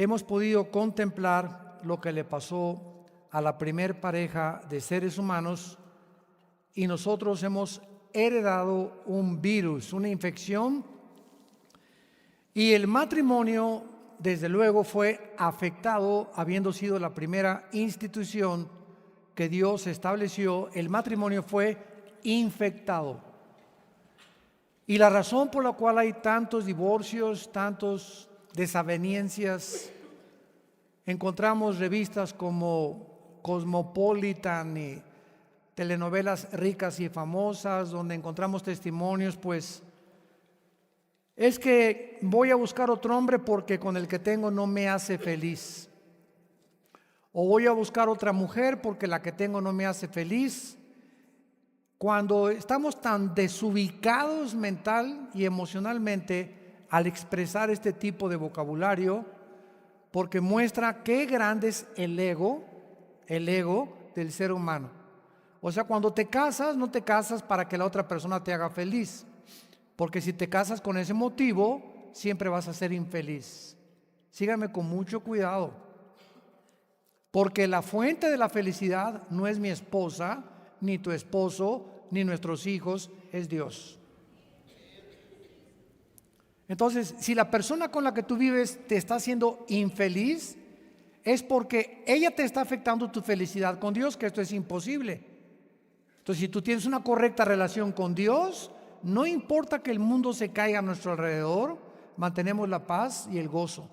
hemos podido contemplar lo que le pasó a la primer pareja de seres humanos y nosotros hemos heredado un virus, una infección, y el matrimonio desde luego fue afectado, habiendo sido la primera institución que Dios estableció. El matrimonio fue infectado. Y la razón por la cual hay tantos divorcios, tantos desavenencias, encontramos revistas como Cosmopolitan y telenovelas ricas y famosas donde encontramos testimonios, pues es que voy a buscar otro hombre porque con el que tengo no me hace feliz, o voy a buscar otra mujer porque la que tengo no me hace feliz. Cuando estamos tan desubicados mental y emocionalmente al expresar este tipo de vocabulario, porque muestra qué grande es el ego del ser humano. O sea, cuando te casas, no te casas para que la otra persona te haga feliz, porque si te casas con ese motivo, siempre vas a ser infeliz. Síganme con mucho cuidado, porque la fuente de la felicidad no es mi esposa, ni tu esposo, ni nuestros hijos, es Dios. Entonces, si la persona con la que tú vives te está haciendo infeliz, es porque ella te está afectando tu felicidad con Dios, que esto es imposible. Entonces, si tú tienes una correcta relación con Dios, no importa que el mundo se caiga a nuestro alrededor, mantenemos la paz y el gozo.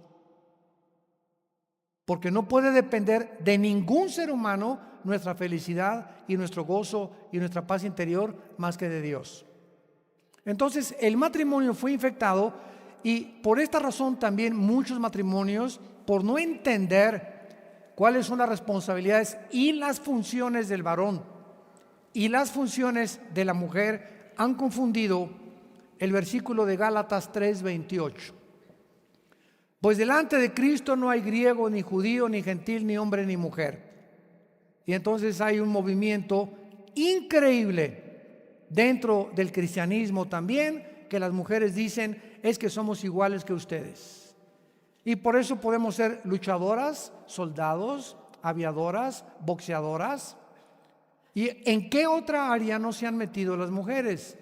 Porque no puede depender de ningún ser humano nuestra felicidad y nuestro gozo y nuestra paz interior más que de Dios. Entonces el matrimonio fue infectado, y por esta razón también muchos matrimonios, por no entender cuáles son las responsabilidades y las funciones del varón y las funciones de la mujer, han confundido el versículo de Gálatas 3:28. Pues delante de Cristo no hay griego, ni judío, ni gentil, ni hombre, ni mujer. Y entonces hay un movimiento increíble dentro del cristianismo también, que las mujeres dicen es que somos iguales que ustedes. Y por eso podemos ser luchadoras, soldados, aviadoras, boxeadoras. ¿Y en qué otra área no se han metido las mujeres?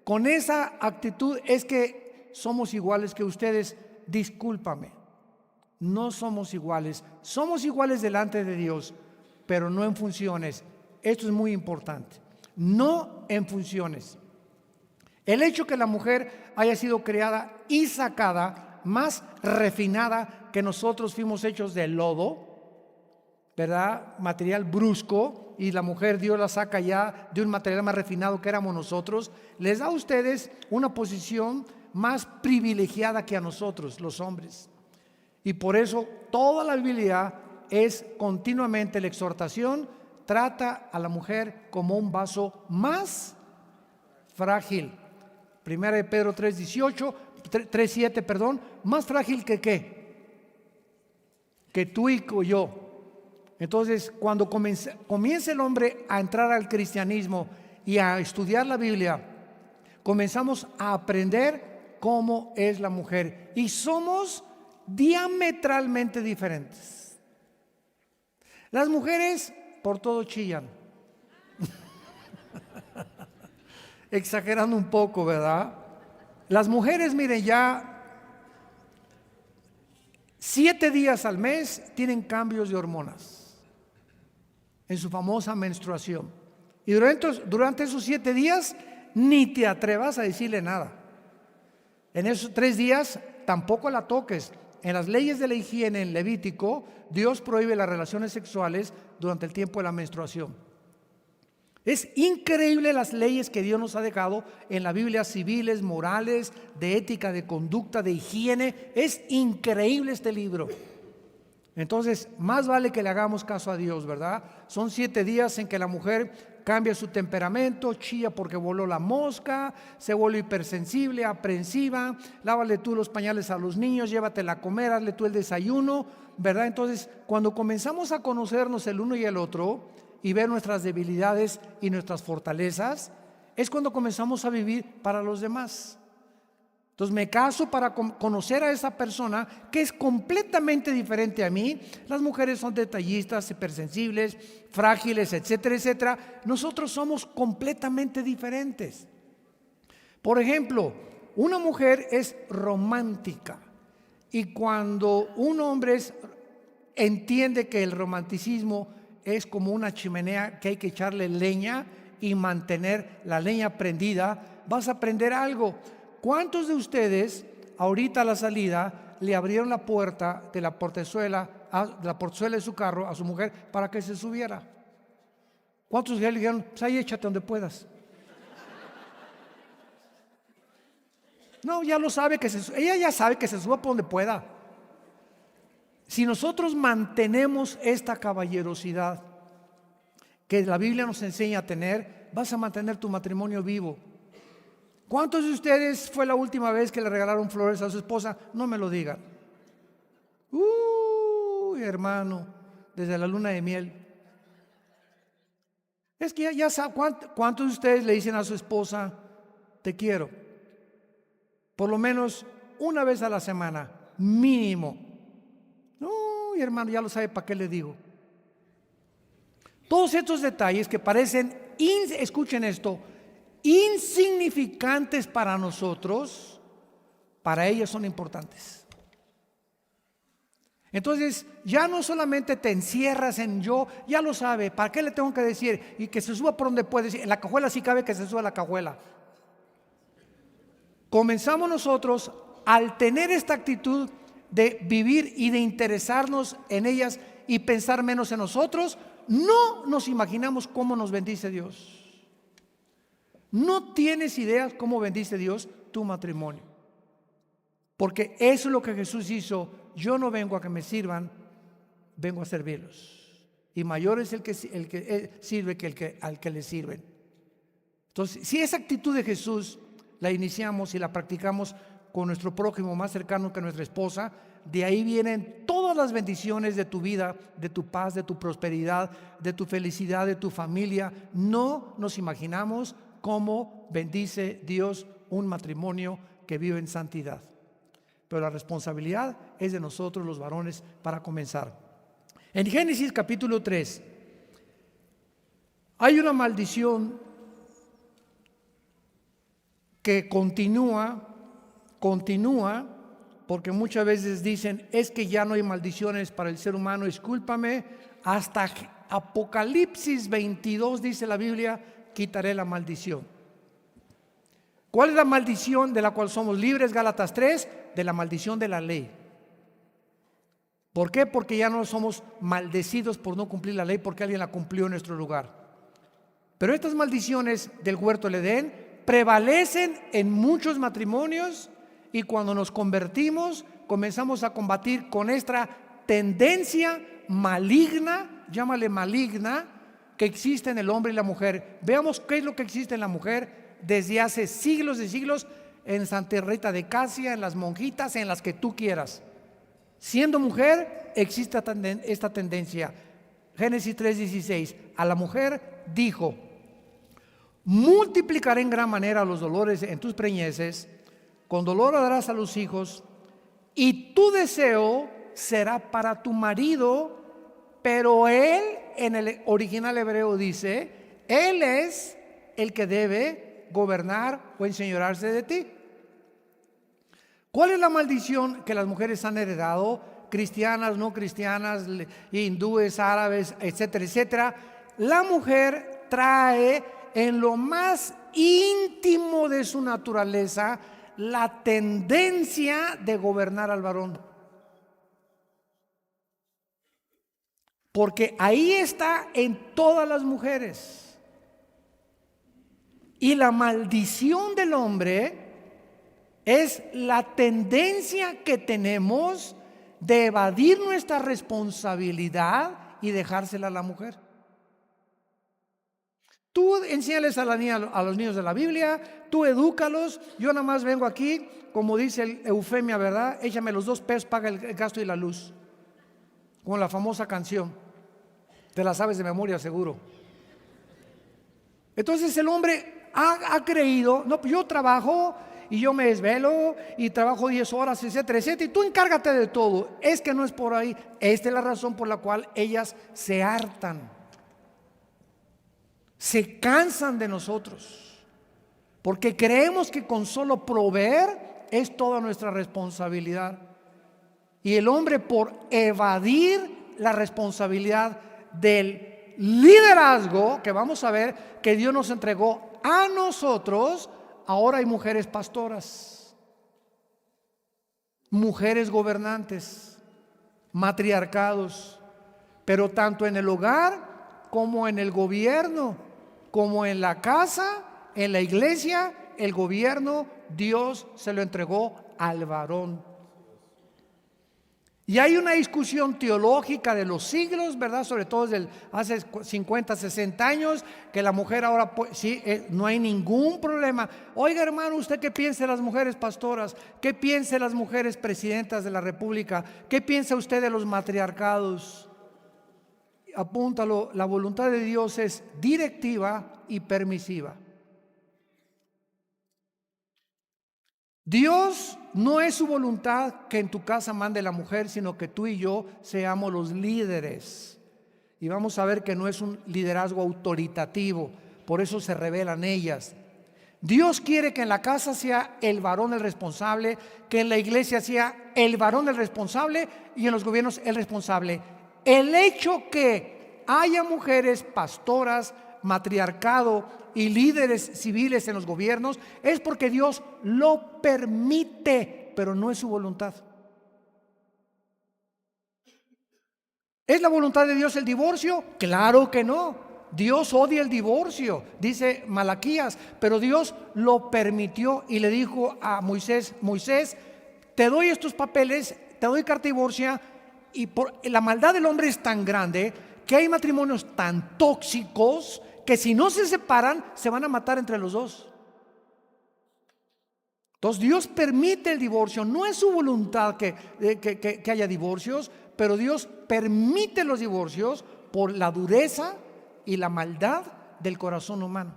Con esa actitud es que somos iguales que ustedes. Discúlpame, no somos iguales delante de Dios, pero no en funciones. Esto es muy importante, no en funciones. El hecho que la mujer haya sido creada y sacada, más refinada que nosotros, fuimos hechos de lodo, ¿verdad? Material brusco, y la mujer Dios la saca ya de un material más refinado que éramos nosotros, les da a ustedes una posición más privilegiada que a nosotros, los hombres. Y por eso toda la Biblia es continuamente la exhortación: trata a la mujer como un vaso más frágil. Primera de Pedro 3:7, más frágil que ¿qué? Que tú y yo. Entonces, cuando comienza el hombre a entrar al cristianismo y a estudiar la Biblia, comenzamos a aprender cómo es la mujer, y somos diametralmente diferentes. Las mujeres por todo chillan, exagerando un poco, ¿verdad? Las mujeres, miren, ya 7 días al mes tienen cambios de hormonas en su famosa menstruación, y durante esos 7 días ni te atrevas a decirle nada. En esos 3 días tampoco la toques. En las leyes de la higiene en Levítico, Dios prohíbe las relaciones sexuales durante el tiempo de la menstruación. Es increíble las leyes que Dios nos ha dejado en la Biblia, civiles, morales, de ética, de conducta, de higiene. Es increíble este libro. Entonces, más vale que le hagamos caso a Dios, ¿verdad? Son 7 días en que la mujer cambia su temperamento, chilla porque voló la mosca, se vuelve hipersensible, aprensiva. Lávale tú los pañales a los niños, llévatela a comer, hazle tú el desayuno, ¿verdad? Entonces, cuando comenzamos a conocernos el uno y el otro y ver nuestras debilidades y nuestras fortalezas, es cuando comenzamos a vivir para los demás. Entonces me caso para conocer a esa persona que es completamente diferente a mí. Las mujeres son detallistas, hipersensibles, frágiles, etcétera, etcétera. Nosotros somos completamente diferentes. Por ejemplo, una mujer es romántica, y cuando un hombre entiende que el romanticismo es como una chimenea que hay que echarle leña y mantener la leña prendida, vas a aprender algo. ¿Cuántos de ustedes ahorita a la salida le abrieron la puerta de la portezuela de su carro a su mujer para que se subiera? ¿Cuántos le dijeron, pues ahí échate donde puedas? No, ya lo sabe, ella ya sabe que se suba por donde pueda. Si nosotros mantenemos esta caballerosidad que la Biblia nos enseña a tener, vas a mantener tu matrimonio vivo. ¿Cuántos de ustedes fue la última vez que le regalaron flores a su esposa? No me lo digan. Hermano, desde la luna de miel. Es que ya sabe, ¿cuántos de ustedes le dicen a su esposa, te quiero? Por lo menos una vez a la semana, mínimo. No, hermano, ya lo sabe, ¿para qué le digo? Todos estos detalles que parecen, escuchen esto, insignificantes para nosotros, para ellas son importantes. Entonces ya no solamente te encierras en yo, ya lo sabe, ¿para qué le tengo que decir? Y que se suba por donde puede, en la cajuela sí cabe, que se suba a la cajuela. Comenzamos nosotros al tener esta actitud de vivir y de interesarnos en ellas y pensar menos en nosotros, no nos imaginamos cómo nos bendice Dios. No tienes idea cómo bendice Dios tu matrimonio, porque eso es lo que Jesús hizo. Yo no vengo a que me sirvan, vengo a servirlos, y mayor es el que sirve que al que le sirven. Entonces, si esa actitud de Jesús la iniciamos y la practicamos con nuestro prójimo más cercano que nuestra esposa, de ahí vienen todas las bendiciones de tu vida, de tu paz, de tu prosperidad, de tu felicidad, de tu familia. No nos imaginamos cómo bendice Dios un matrimonio que vive en santidad. Pero la responsabilidad es de nosotros los varones para comenzar. En Génesis capítulo 3 hay una maldición que continúa, porque muchas veces dicen, es que ya no hay maldiciones para el ser humano. Discúlpame, hasta Apocalipsis 22 dice la Biblia, quitaré la maldición. ¿Cuál es la maldición de la cual somos libres? Gálatas 3, de la maldición de la ley. ¿Por qué? Porque ya no somos maldecidos por no cumplir la ley, porque alguien la cumplió en nuestro lugar. Pero estas maldiciones del huerto del Edén prevalecen en muchos matrimonios, y cuando nos convertimos comenzamos a combatir con esta tendencia maligna, llámale maligna, que existe en el hombre y la mujer. Veamos qué es lo que existe en la mujer desde hace siglos de siglos, en Santa Rita de Casia, en las monjitas, en las que tú quieras. Siendo mujer existe esta tendencia. Génesis 3:16, a la mujer dijo, multiplicaré en gran manera los dolores en tus preñeces, con dolor darás a los hijos, y tu deseo será para tu marido, pero él, en el original hebreo dice, él es el que debe gobernar o enseñorearse de ti. ¿Cuál es la maldición que las mujeres han heredado? Cristianas, no cristianas, hindúes, árabes, etcétera, etcétera. La mujer trae en lo más íntimo de su naturaleza la tendencia de gobernar al varón. Porque ahí está en todas las mujeres. Y la maldición del hombre es la tendencia que tenemos de evadir nuestra responsabilidad y dejársela a la mujer. Tú enséñales a los niños de la Biblia, tú edúcalos. Yo nada más vengo aquí, como dice Eufemia, ¿verdad? Échame los 2 pesos, paga el gasto y la luz. Como la famosa canción. Te la sabes de memoria, seguro. Entonces el hombre ha creído, no, yo trabajo y yo me desvelo y trabajo 10 horas, etcétera, etcétera, y tú encárgate de todo. Es que no es por ahí. Esta es la razón por la cual ellas se hartan, se cansan de nosotros, porque creemos que con solo proveer es toda nuestra responsabilidad. Y el hombre, por evadir la responsabilidad del liderazgo, que vamos a ver que Dios nos entregó a nosotros, ahora hay mujeres pastoras, mujeres gobernantes, matriarcados, pero tanto en el hogar como en el gobierno, como en la casa, en la iglesia, el gobierno, Dios se lo entregó al varón. Y hay una discusión teológica de los siglos, ¿verdad? Sobre todo desde hace 50, 60 años, que la mujer ahora, sí, no hay ningún problema. Oiga, hermano, ¿usted qué piensa de las mujeres pastoras? ¿Qué piensa de las mujeres presidentas de la República? ¿Qué piensa usted de los matriarcados? Apúntalo, la voluntad de Dios es directiva y permisiva. Dios no es su voluntad que en tu casa mande la mujer, sino que tú y yo seamos los líderes. Y vamos a ver que no es un liderazgo autoritativo, por eso se rebelan ellas. Dios quiere que en la casa sea el varón el responsable, que en la iglesia sea el varón el responsable y en los gobiernos el responsable. El hecho que haya mujeres pastoras, matriarcado y líderes civiles en los gobiernos es porque Dios lo permite, pero no es su voluntad. ¿Es la voluntad de Dios el divorcio? Claro que no. Dios odia el divorcio, dice Malaquías, pero Dios lo permitió y le dijo a Moisés: Moisés, te doy estos papeles, te doy carta de divorcio, y por la maldad del hombre es tan grande que hay matrimonios tan tóxicos que si no se separan se van a matar entre los dos. Entonces Dios permite el divorcio, no es su voluntad que haya divorcios, pero Dios permite los divorcios por la dureza y la maldad del corazón humano.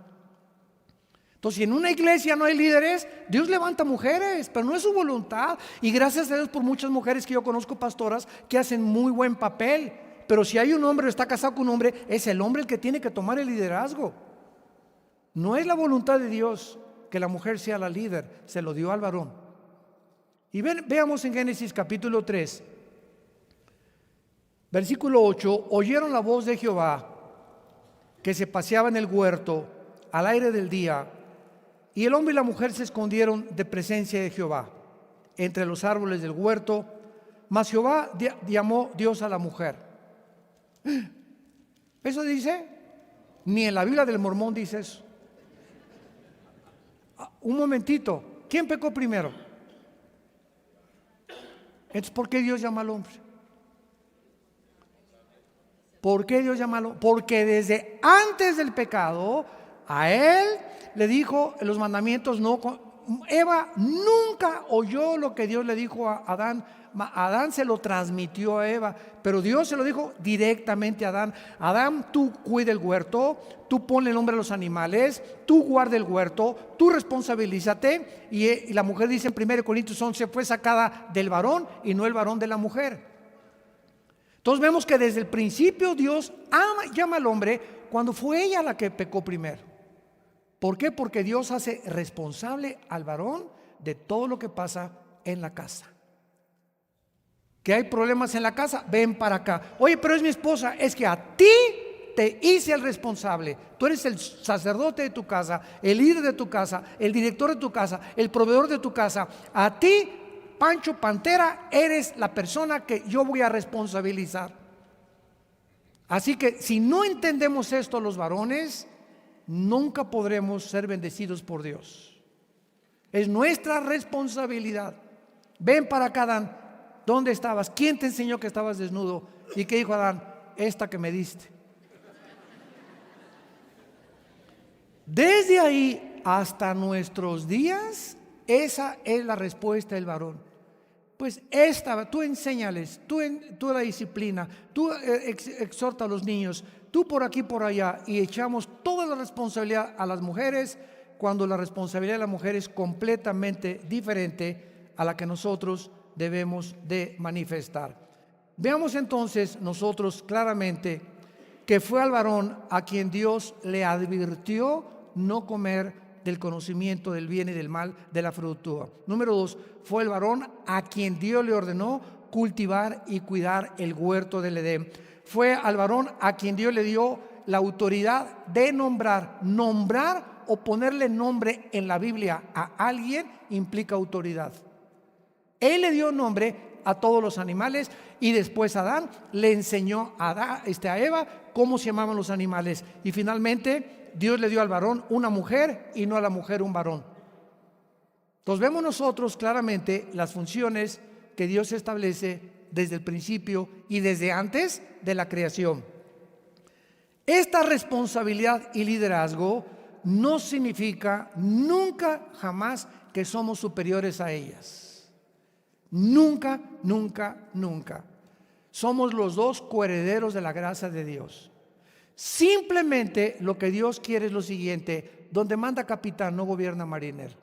Entonces, si en una iglesia no hay líderes, Dios levanta mujeres, pero no es su voluntad. Y gracias a Dios por muchas mujeres que yo conozco, pastoras, que hacen muy buen papel. Pero si hay un hombre o está casado con un hombre, es el hombre el que tiene que tomar el liderazgo. No es la voluntad de Dios que la mujer sea la líder, se lo dio al varón. Y veamos en Génesis capítulo 3, versículo 8: oyeron la voz de Jehová que se paseaba en el huerto al aire del día, y el hombre y la mujer se escondieron de presencia de Jehová entre los árboles del huerto. Mas Jehová llamó Dios a la mujer. ¿Eso dice? Ni en la Biblia del Mormón dice eso. Un momentito, ¿quién pecó primero? Entonces, ¿por qué Dios llama al hombre? ¿Por qué Dios llama al hombre? Porque desde antes del pecado a él le dijo los mandamientos. No, Eva nunca oyó lo que Dios le dijo a Adán. Adán se lo transmitió a Eva, pero Dios se lo dijo directamente a Adán. Adán, tú cuida el huerto, tú ponle el nombre a los animales, tú guarda el huerto, tú responsabilízate. Y la mujer dice en 1 Corintios 11, fue sacada del varón y no el varón de la mujer. Entonces vemos que desde el principio Dios llama al hombre cuando fue ella la que pecó primero. ¿Por qué? Porque Dios hace responsable al varón de todo lo que pasa en la casa. Que hay problemas en la casa, ven para acá. Oye, pero es mi esposa. Es que a ti te hice el responsable. Tú eres el sacerdote de tu casa, el líder de tu casa, el director de tu casa, el proveedor de tu casa. A ti, Pancho Pantera, eres la persona que yo voy a responsabilizar. Así que si no entendemos esto los varones, nunca podremos ser bendecidos por Dios. Es nuestra responsabilidad. Ven para acá, Adán. ¿Dónde estabas? ¿Quién te enseñó que estabas desnudo? ¿Y qué dijo Adán? Esta que me diste. Desde ahí hasta nuestros días, esa es la respuesta del varón. Pues tú enséñales, tú la disciplina, tú exhorta a los niños, tú por aquí por allá, y echamos toda la responsabilidad a las mujeres cuando la responsabilidad de la mujer es completamente diferente a la que nosotros debemos de manifestar. Veamos entonces nosotros claramente que fue al varón a quien Dios le advirtió no comer del conocimiento del bien y del mal de la fruta. Número 2, fue el varón a quien Dios le ordenó cultivar y cuidar el huerto del Edén. Fue al varón a quien Dios le dio la autoridad de nombrar. Nombrar o ponerle nombre en la Biblia a alguien implica autoridad. Él le dio nombre a todos los animales y después Adán le enseñó a Eva cómo se llamaban los animales. Y finalmente Dios le dio al varón una mujer y no a la mujer un varón. Entonces vemos nosotros claramente las funciones que Dios establece desde el principio y desde antes de la creación. Esta responsabilidad y liderazgo no significa nunca, jamás que somos superiores a ellas. Nunca, nunca, nunca. Somos los dos coherederos de la gracia de Dios. Simplemente lo que Dios quiere es lo siguiente: donde manda capitán no gobierna marinero.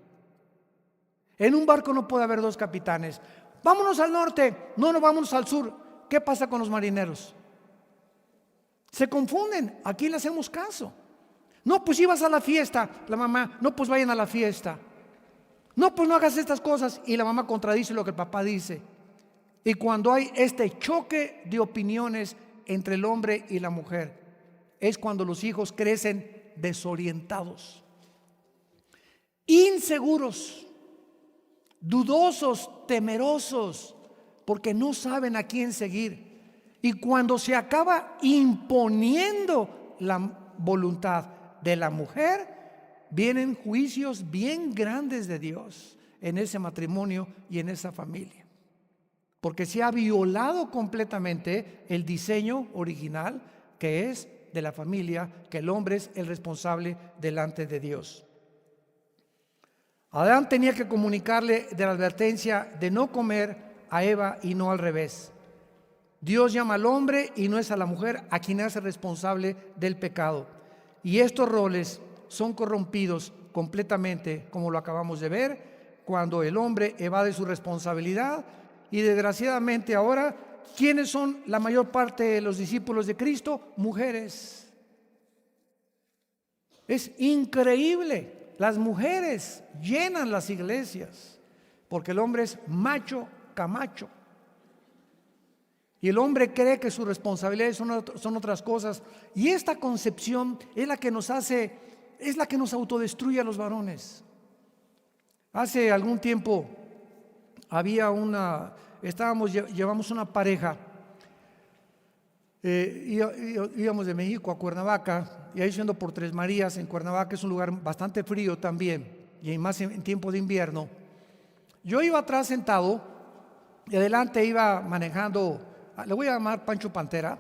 En un barco no puede haber dos capitanes. Vámonos al norte, no, vámonos al sur. ¿Qué pasa con los marineros? Se confunden. ¿A quién le hacemos caso? No, pues ibas a la fiesta, la mamá. No, pues vayan a la fiesta. No, pues no hagas estas cosas. Y la mamá contradice lo que el papá dice. Y cuando hay este choque de opiniones entre el hombre y la mujer, es cuando los hijos crecen desorientados, inseguros, dudosos, temerosos, porque no saben a quién seguir. Y cuando se acaba imponiendo la voluntad de la mujer, vienen juicios bien grandes de Dios en ese matrimonio y en esa familia, porque se ha violado completamente el diseño original, que es de la familia, que el hombre es el responsable delante de Dios. Adán tenía que comunicarle de la advertencia de no comer a Eva y no al revés. Dios llama al hombre y no es a la mujer a quien hace responsable del pecado. Y estos roles son corrompidos completamente, como lo acabamos de ver, cuando el hombre evade su responsabilidad. Y desgraciadamente ahora, ¿quiénes son la mayor parte de los discípulos de Cristo? Mujeres. Es increíble. Las mujeres llenan las iglesias porque el hombre es macho camacho. Y el hombre cree que sus responsabilidades son otras cosas. Y esta concepción es la que nos hace, es la que nos autodestruye a los varones. Hace algún tiempo llevamos una pareja, íbamos de México a Cuernavaca, y ahí siendo por Tres Marías. En Cuernavaca es un lugar bastante frío también, y más en tiempo de invierno. Yo iba atrás sentado y adelante iba manejando, le voy a llamar Pancho Pantera,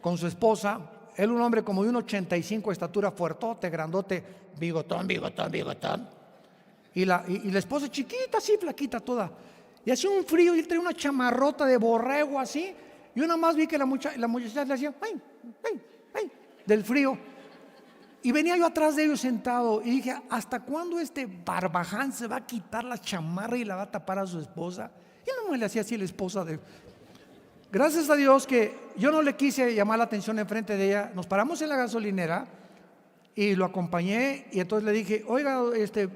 con su esposa. Él, un hombre como de 1,85 de estatura, fuertote, grandote, bigotón. Y la esposa chiquita, así flaquita toda. Y hacía un frío y él traía una chamarrota de borrego así. Y yo nada más vi que la muchacha le hacía ¡ay! Del frío. Y venía yo atrás de ellos sentado y dije: ¿hasta cuándo este barbaján se va a quitar la chamarra y la va a tapar a su esposa? Y no le hacía así la esposa de... Gracias a Dios que yo no le quise llamar la atención enfrente de ella. Nos paramos en la gasolinera y lo acompañé, y entonces le dije: oiga,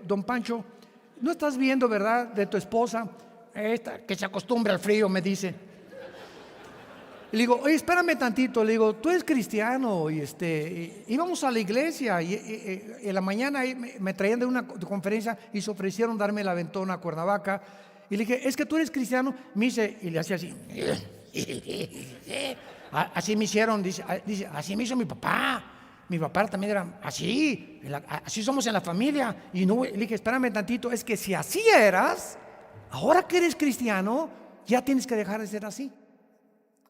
don Pancho, ¿no estás viendo, verdad, de tu esposa? Que se acostumbra al frío, me dice. Y le digo: oye, espérame tantito. Le digo: tú eres cristiano. Y íbamos a la iglesia y en la mañana me traían de una conferencia y se ofrecieron darme el aventón a Cuernavaca. Y le dije: es que tú eres cristiano. Me dice, y le hacía así. Así me hicieron, dice, así me hizo mi papá. Mi papá también era así. Así somos en la familia. Y no, le dije: espérame tantito, es que si así eras, ahora que eres cristiano, ya tienes que dejar de ser así.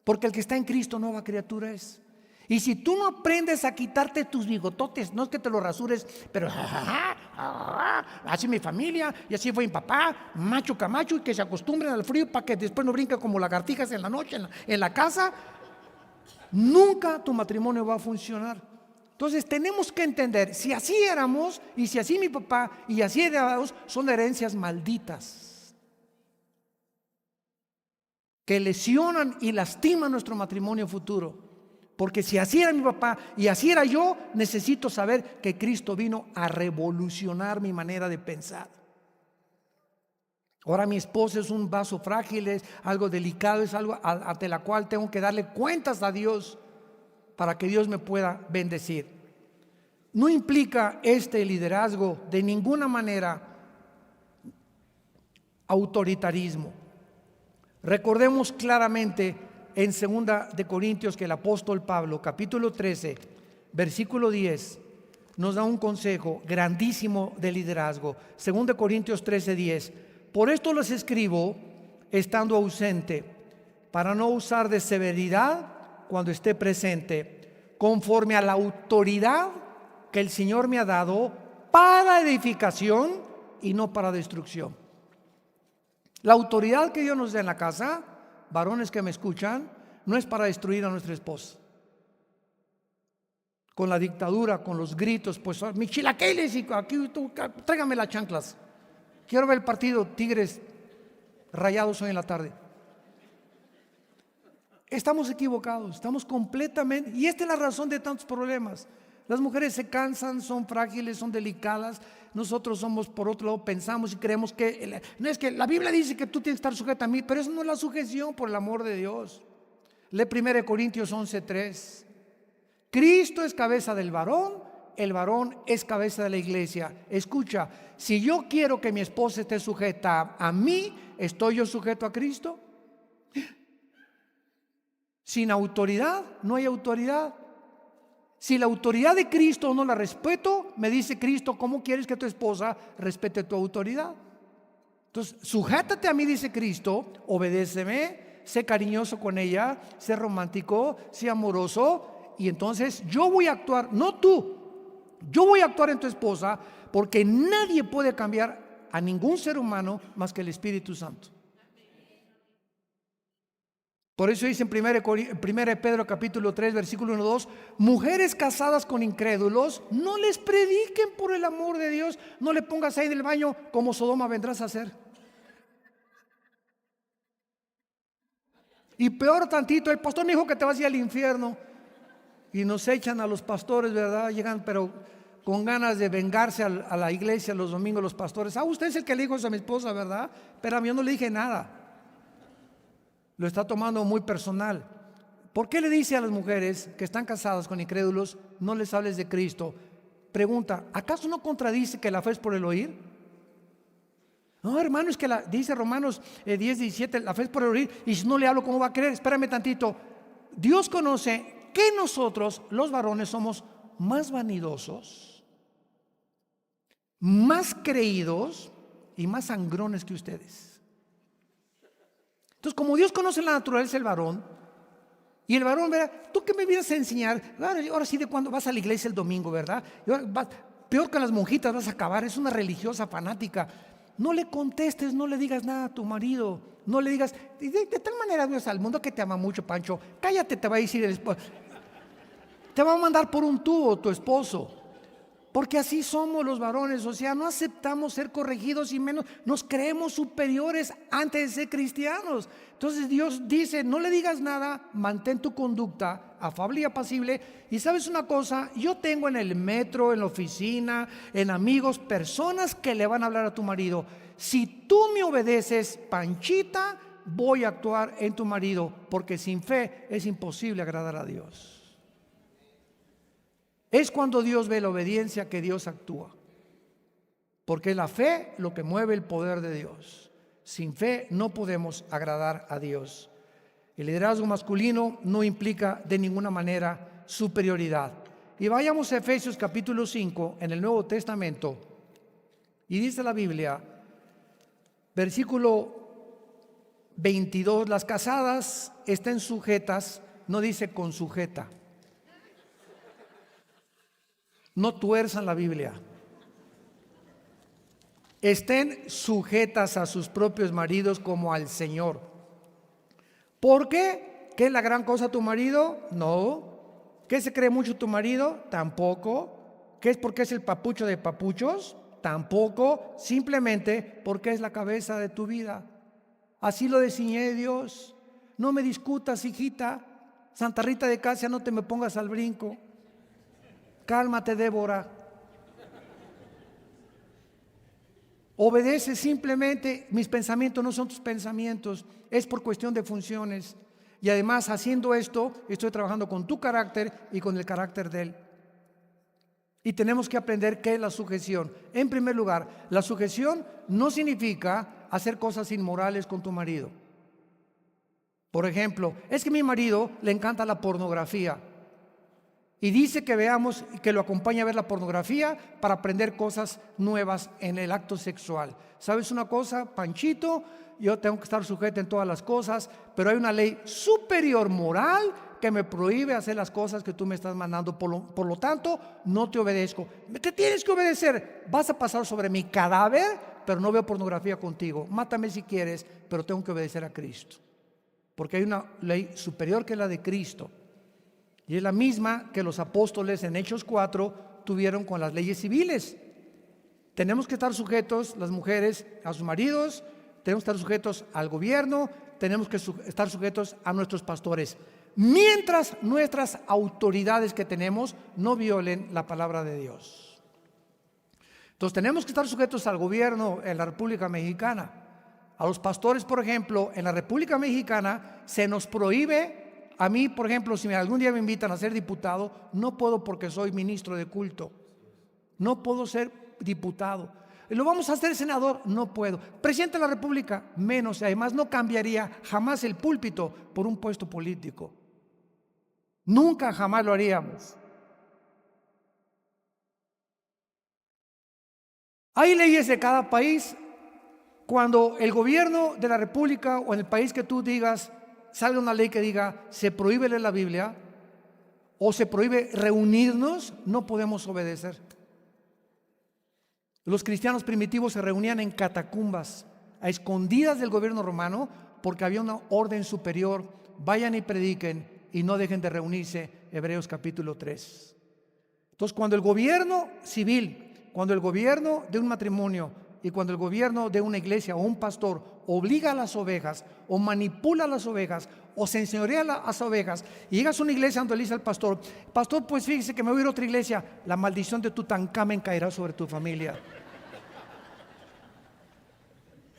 Porque el que está en Cristo, nueva criatura es. Y si tú no aprendes a quitarte tus bigototes, no es que te los rasures, pero así mi familia, y así fue mi papá, macho camacho, y que se acostumbren al frío para que después no brinquen como lagartijas en la noche en la casa, nunca tu matrimonio va a funcionar. Entonces tenemos que entender, si así éramos, y si así mi papá, y así éramos, son herencias malditas que lesionan y lastiman nuestro matrimonio futuro. Porque si así era mi papá y así era yo, necesito saber que Cristo vino a revolucionar mi manera de pensar. Ahora mi esposa es un vaso frágil, es algo delicado, es algo ante la cual tengo que darle cuentas a Dios para que Dios me pueda bendecir. No implica este liderazgo de ninguna manera autoritarismo. Recordemos claramente en 2 de Corintios que el apóstol Pablo, capítulo 13, versículo 10, nos da un consejo grandísimo de liderazgo. 2 de Corintios 13, 10. Por esto les escribo, estando ausente, para no usar de severidad cuando esté presente, conforme a la autoridad que el Señor me ha dado para edificación y no para destrucción. La autoridad que Dios nos da en la casa, varones que me escuchan, no es para destruir a nuestra esposa. Con la dictadura, con los gritos, pues mis chilaquiles y aquí tú, tráigame las chanclas. Quiero ver el partido Tigres Rayados hoy en la tarde. Estamos equivocados, estamos completamente, y esta es la razón de tantos problemas. Las mujeres se cansan, son frágiles, son delicadas. Nosotros somos, por otro lado, pensamos y creemos que no es que la Biblia dice que tú tienes que estar sujeta a mí, pero eso no es la sujeción, por el amor de Dios. Lee 1 Corintios 11:3. Cristo es cabeza del varón, el varón es cabeza de la iglesia. Escucha, si yo quiero que mi esposa esté sujeta a mí, ¿estoy yo sujeto a Cristo? Sin autoridad no hay autoridad. Si la autoridad de Cristo no la respeto, me dice Cristo, ¿cómo quieres que tu esposa respete tu autoridad? Entonces, sujétate a mí, dice Cristo, obedéceme, sé cariñoso con ella, sé romántico, sé amoroso, y entonces yo voy a actuar, no tú, yo voy a actuar en tu esposa, porque nadie puede cambiar a ningún ser humano más que el Espíritu Santo. Por eso dice en 1 Pedro capítulo 3 versículo 1, 2, mujeres casadas con incrédulos, no les prediquen por el amor de Dios, no le pongas ahí en el baño como Sodoma vendrás a hacer. Y peor tantito, el pastor me dijo que te vas a ir al infierno. Y nos echan a los pastores, ¿verdad? Llegan pero con ganas de vengarse a la iglesia los domingos los pastores. Usted es el que le dijo eso a mi esposa, ¿verdad? Pero a mí yo no le dije nada. Lo está tomando muy personal. ¿Por qué le dice a las mujeres que están casadas con incrédulos, no les hables de Cristo? Pregunta, ¿acaso no contradice que la fe es por el oír? No, hermano, es que dice Romanos 10, 17, la fe es por el oír, y si no le hablo, ¿cómo va a creer? Espérame tantito. Dios conoce que nosotros, los varones, somos más vanidosos, más creídos y más sangrones que ustedes. Entonces, como Dios conoce la naturaleza del varón, y el varón, ¿verdad? ¿Tú qué me vienes a enseñar? Ahora sí, de cuando vas a la iglesia el domingo, ¿verdad? Peor que las monjitas vas a acabar, es una religiosa fanática. No le contestes, no le digas nada a tu marido, no le digas, de tal manera Dios al mundo que te ama mucho, Pancho, cállate, te va a decir el esposo. Te va a mandar por un tubo tu esposo. Porque así somos los varones, o sea, no aceptamos ser corregidos y menos, nos creemos superiores antes de ser cristianos. Entonces Dios dice, no le digas nada, mantén tu conducta afable y apacible. Y sabes una cosa, yo tengo en el metro, en la oficina, en amigos, personas que le van a hablar a tu marido. Si tú me obedeces, Panchita, voy a actuar en tu marido, porque sin fe es imposible agradar a Dios. Es cuando Dios ve la obediencia que Dios actúa, porque es la fe lo que mueve el poder de Dios. Sin fe no podemos agradar a Dios. El liderazgo masculino no implica de ninguna manera superioridad. Y vayamos a Efesios capítulo 5 en el Nuevo Testamento, y dice la Biblia, versículo 22, las casadas estén sujetas, no dice con sujeta. No tuerzan la Biblia. Estén sujetas a sus propios maridos como al Señor. ¿Por qué? ¿Qué es la gran cosa tu marido? No. ¿Qué se cree mucho tu marido? Tampoco. ¿Qué es porque es el papucho de papuchos? Tampoco. Simplemente porque es la cabeza de tu vida. Así lo diseñó Dios. No me discutas, hijita. Santa Rita de Casia, no te me pongas al brinco. Cálmate, Débora. Obedece simplemente. Mis pensamientos no son tus pensamientos. Es por cuestión de funciones. Y además, haciendo esto, estoy trabajando con tu carácter y con el carácter de él. Y tenemos que aprender qué es la sujeción. En primer lugar, la sujeción no significa hacer cosas inmorales con tu marido. Por ejemplo, es que a mi marido le encanta la pornografía y dice que veamos, que lo acompañe a ver la pornografía para aprender cosas nuevas en el acto sexual. ¿Sabes una cosa, Panchito? Yo tengo que estar sujeto en todas las cosas, pero hay una ley superior moral que me prohíbe hacer las cosas que tú me estás mandando. Por lo tanto, no te obedezco. Te tienes que obedecer. Vas a pasar sobre mi cadáver, pero no veo pornografía contigo. Mátame si quieres, pero tengo que obedecer a Cristo. Porque hay una ley superior que es la de Cristo. Y es la misma que los apóstoles en Hechos 4 tuvieron con las leyes civiles. Tenemos que estar sujetos, las mujeres, a sus maridos. Tenemos que estar sujetos al gobierno. Tenemos que estar sujetos a nuestros pastores. Mientras nuestras autoridades que tenemos no violen la palabra de Dios. Entonces tenemos que estar sujetos al gobierno en la República Mexicana. A los pastores, por ejemplo, en la República Mexicana se nos prohíbe. A mí, por ejemplo, si algún día me invitan a ser diputado, no puedo porque soy ministro de culto. No puedo ser diputado. ¿Lo vamos a hacer senador? No puedo. Presidente de la República, menos. Además, no cambiaría jamás el púlpito por un puesto político. Nunca, jamás lo haríamos. Hay leyes de cada país. Cuando el gobierno de la República o en el país que tú digas, salga una ley que diga, se prohíbe leer la Biblia o se prohíbe reunirnos, no podemos obedecer. Los cristianos primitivos se reunían en catacumbas, a escondidas del gobierno romano, porque había una orden superior. Vayan y prediquen y no dejen de reunirse. Hebreos capítulo 3. Entonces, cuando el gobierno civil, cuando el gobierno de un matrimonio y cuando el gobierno de una iglesia o un pastor obliga a las ovejas o manipula a las ovejas o se enseñorea a las ovejas y llegas a una iglesia donde le dice al pastor, pastor, pues fíjese que me voy a ir a otra iglesia, la maldición de Tutankamen caerá sobre tu familia.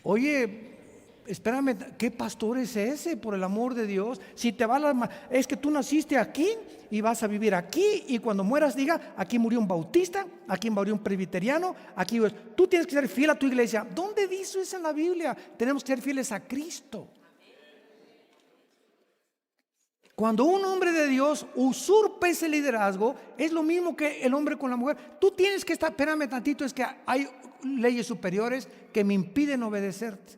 Oye, espérame, ¿qué pastor es ese? Por el amor de Dios. Si te va es que tú naciste aquí y vas a vivir aquí, y cuando mueras diga, aquí murió un bautista, aquí murió un presbiteriano, aquí tú tienes que ser fiel a tu iglesia. ¿Dónde dice eso en la Biblia? Tenemos que ser fieles a Cristo. Cuando un hombre de Dios usurpa ese liderazgo, es lo mismo que el hombre con la mujer. Tú tienes que estar, espérame tantito, es que hay leyes superiores que me impiden obedecerte.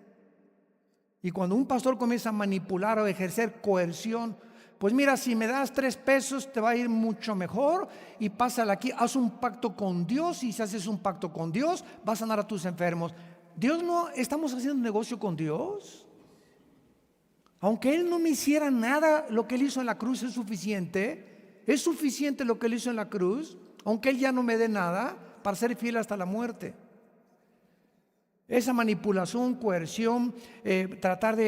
Y cuando un pastor comienza a manipular o ejercer coerción, pues mira, si me das 3 pesos te va a ir mucho mejor, y pásala aquí, haz un pacto con Dios, y si haces un pacto con Dios vas a sanar a tus enfermos. Dios no, estamos haciendo un negocio con Dios. Aunque Él no me hiciera nada, lo que Él hizo en la cruz es suficiente. Es suficiente lo que Él hizo en la cruz, aunque Él ya no me dé nada, para ser fiel hasta la muerte. Esa manipulación, coerción, tratar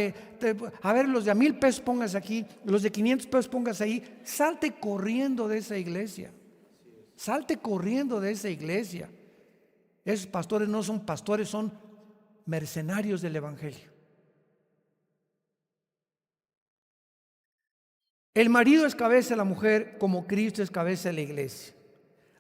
a ver, los de a 1,000 pesos pónganse aquí, los de 500 pesos pónganse ahí. Salte corriendo de esa iglesia. Salte corriendo de esa iglesia. Esos pastores no son pastores, son mercenarios del evangelio. El marido es cabeza de la mujer, como Cristo es cabeza de la iglesia.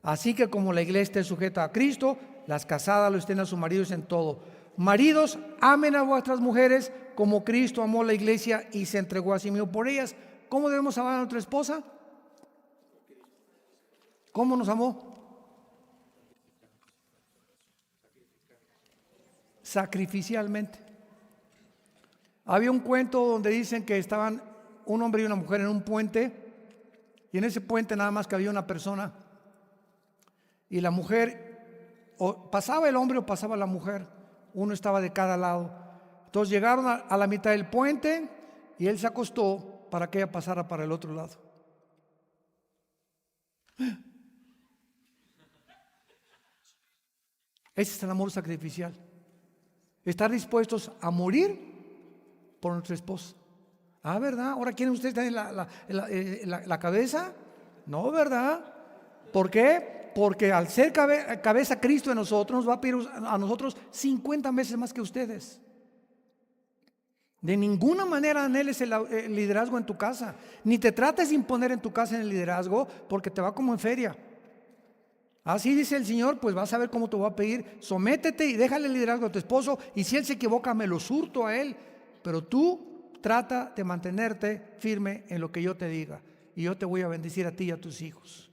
Así que como la iglesia esté sujeta a Cristo, las casadas lo estén a sus maridos en todo. Maridos, amen a vuestras mujeres como Cristo amó a la iglesia y se entregó a sí mismo por ellas. ¿Cómo debemos amar a nuestra esposa? ¿Cómo nos amó? Sacrificialmente. Había un cuento donde dicen que estaban un hombre y una mujer en un puente, y en ese puente nada más que había una persona, y la mujer, o pasaba el hombre o pasaba la mujer, uno estaba de cada lado. Entonces llegaron a la mitad del puente y él se acostó para que ella pasara para el otro lado. Ese es el amor sacrificial. Estar dispuestos a morir por nuestra esposa. Ah, ¿verdad? ¿Ahora quieren ustedes tener la cabeza? No, ¿verdad? ¿Por qué? Porque al ser cabeza Cristo en nosotros, nos va a pedir a nosotros 50 veces más que ustedes. De ninguna manera anheles el liderazgo en tu casa, ni te trates de imponer en tu casa en el liderazgo, porque te va como en feria. Así dice el Señor, pues vas a ver cómo te va a pedir. Sométete y déjale el liderazgo a tu esposo, y si él se equivoca, me lo surto a él. Pero tú trata de mantenerte firme en lo que yo te diga, y yo te voy a bendecir a ti y a tus hijos.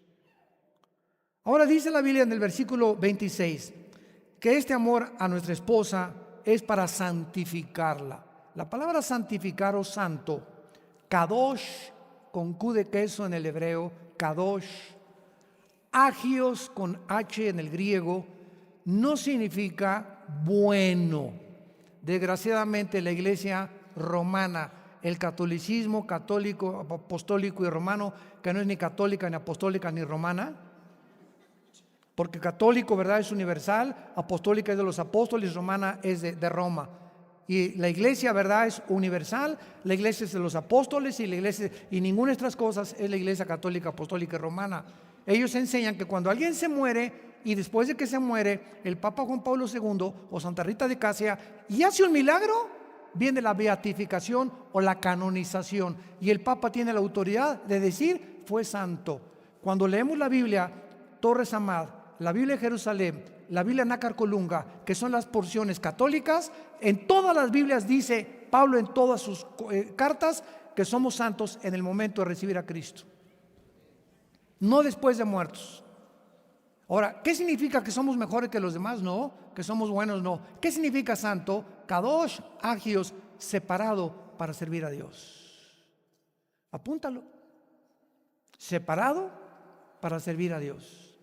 Ahora dice la Biblia en el versículo 26 que este amor a nuestra esposa es para santificarla. La palabra santificar o santo, kadosh, con Q de queso en el hebreo, kadosh, agios con H en el griego, no significa bueno. Desgraciadamente la iglesia romana, el catolicismo católico, apostólico y romano, que no es ni católica, ni apostólica, ni romana, porque católico, ¿verdad?, es universal, apostólica es de los apóstoles, romana es de Roma. Y la iglesia, ¿verdad?, es universal, la iglesia es de los apóstoles, y la iglesia, y ninguna de estas cosas es la iglesia católica, apostólica y romana. Ellos enseñan que cuando alguien se muere, y después de que se muere, el Papa Juan Pablo II o Santa Rita de Casia y hace un milagro, viene la beatificación o la canonización, y el Papa tiene la autoridad de decir fue santo. Cuando leemos la Biblia, Torres Amad, la Biblia de Jerusalén, la Biblia Nácar Colunga, que son las porciones católicas, en todas las Biblias dice Pablo en todas sus cartas que somos santos en el momento de recibir a Cristo, no después de muertos. Ahora, ¿qué significa que somos mejores que los demás? No. ¿Que somos buenos? No. ¿Qué significa santo? Kadosh, agios, separado para servir a Dios. Apúntalo. Separado para servir a Dios.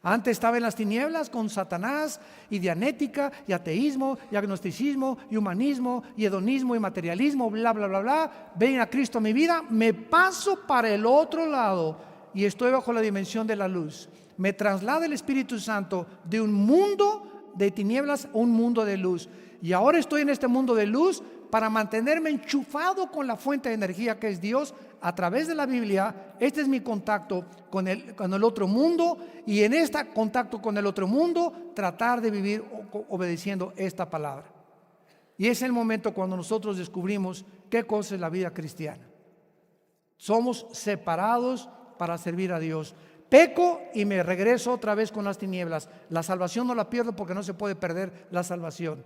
Antes estaba en las tinieblas con Satanás y dianética y ateísmo y agnosticismo y humanismo y hedonismo y materialismo, bla, bla, bla, bla. Ven a Cristo a mi vida, me paso para el otro lado y estoy bajo la dimensión de la luz. Me traslada el Espíritu Santo de un mundo de tinieblas a un mundo de luz. Y ahora estoy en este mundo de luz para mantenerme enchufado con la fuente de energía que es Dios a través de la Biblia. Este es mi contacto con el otro mundo, y en este contacto con el otro mundo tratar de vivir obedeciendo esta palabra. Y es el momento cuando nosotros descubrimos qué cosa es la vida cristiana. Somos separados para servir a Dios. Peco y me regreso otra vez con las tinieblas. La salvación no la pierdo porque no se puede perder la salvación.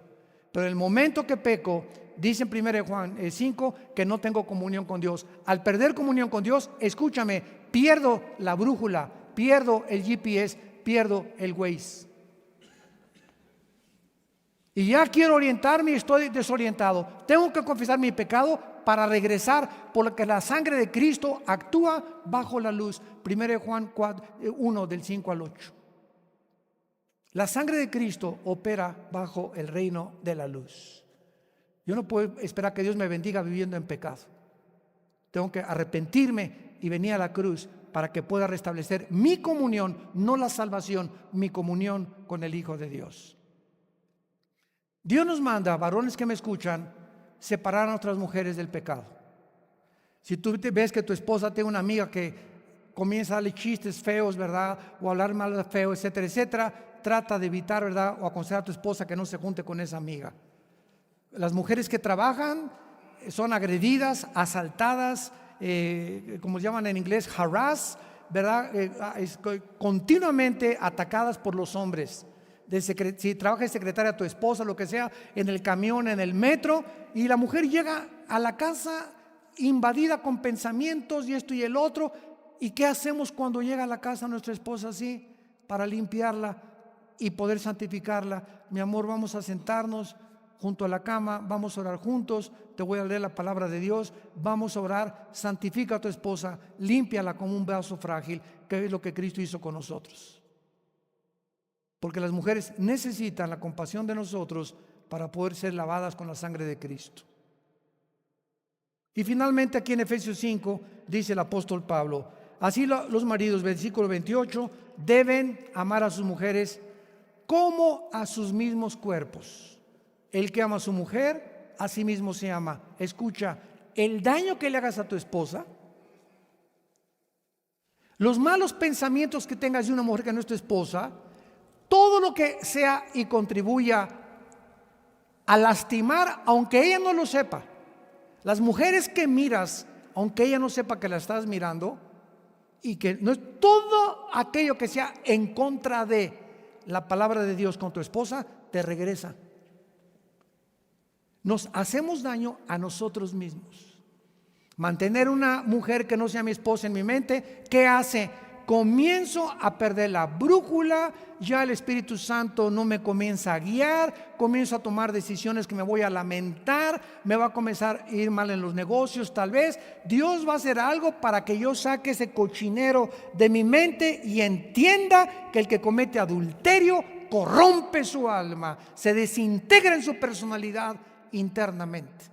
Pero el momento que peco, dice en 1 Juan 5 que no tengo comunión con Dios. Al perder comunión con Dios, escúchame, pierdo la brújula, pierdo el GPS, pierdo el Waze. Y ya quiero orientarme y estoy desorientado. Tengo que confesar mi pecado para regresar, porque la sangre de Cristo actúa bajo la luz. 1 Juan 1 del 5 al 8. La sangre de Cristo opera bajo el reino de la luz. Yo no puedo esperar que Dios me bendiga viviendo en pecado. Tengo que arrepentirme y venir a la cruz para que pueda restablecer mi comunión, no la salvación, mi comunión con el Hijo de Dios. Dios nos manda, varones que me escuchan, separar a otras mujeres del pecado. Si tú ves que tu esposa tiene una amiga que comienza a darle chistes feos, ¿verdad?, o a hablar mal feo, etcétera, etcétera, trata de evitar, ¿verdad?, o aconsejar a tu esposa que no se junte con esa amiga. Las mujeres que trabajan son agredidas, asaltadas, como se llaman en inglés, harass, ¿verdad?, continuamente atacadas por los hombres. Si trabaja de secretaria tu esposa, lo que sea, en el camión, en el metro, y la mujer llega a la casa invadida con pensamientos y esto y el otro. ¿Y qué hacemos cuando llega a la casa nuestra esposa así? Para limpiarla y poder santificarla. Mi amor, vamos a sentarnos junto a la cama, vamos a orar juntos, te voy a leer la palabra de Dios, vamos a orar, santifica a tu esposa, límpiala como un vaso frágil, que es lo que Cristo hizo con nosotros. Porque las mujeres necesitan la compasión de nosotros para poder ser lavadas con la sangre de Cristo. Y finalmente aquí en Efesios 5 dice el apóstol Pablo: Así los maridos, versículo 28, deben amar a sus mujeres como a sus mismos cuerpos. El que ama a su mujer, a sí mismo se ama. Escucha, el daño que le hagas a tu esposa, los malos pensamientos que tengas de una mujer que no es tu esposa, todo lo que sea y contribuya a lastimar, aunque ella no lo sepa. Las mujeres que miras, aunque ella no sepa que la estás mirando, y que no es todo aquello que sea en contra de la palabra de Dios con tu esposa, te regresa. Nos hacemos daño a nosotros mismos. Mantener una mujer que no sea mi esposa en mi mente, ¿qué hace? Comienzo a perder la brújula, ya el Espíritu Santo no me comienza a guiar, comienzo a tomar decisiones que me voy a lamentar, me va a comenzar a ir mal en los negocios tal vez. Dios va a hacer algo para que yo saque ese cochinero de mi mente y entienda que el que comete adulterio corrompe su alma, se desintegra en su personalidad internamente.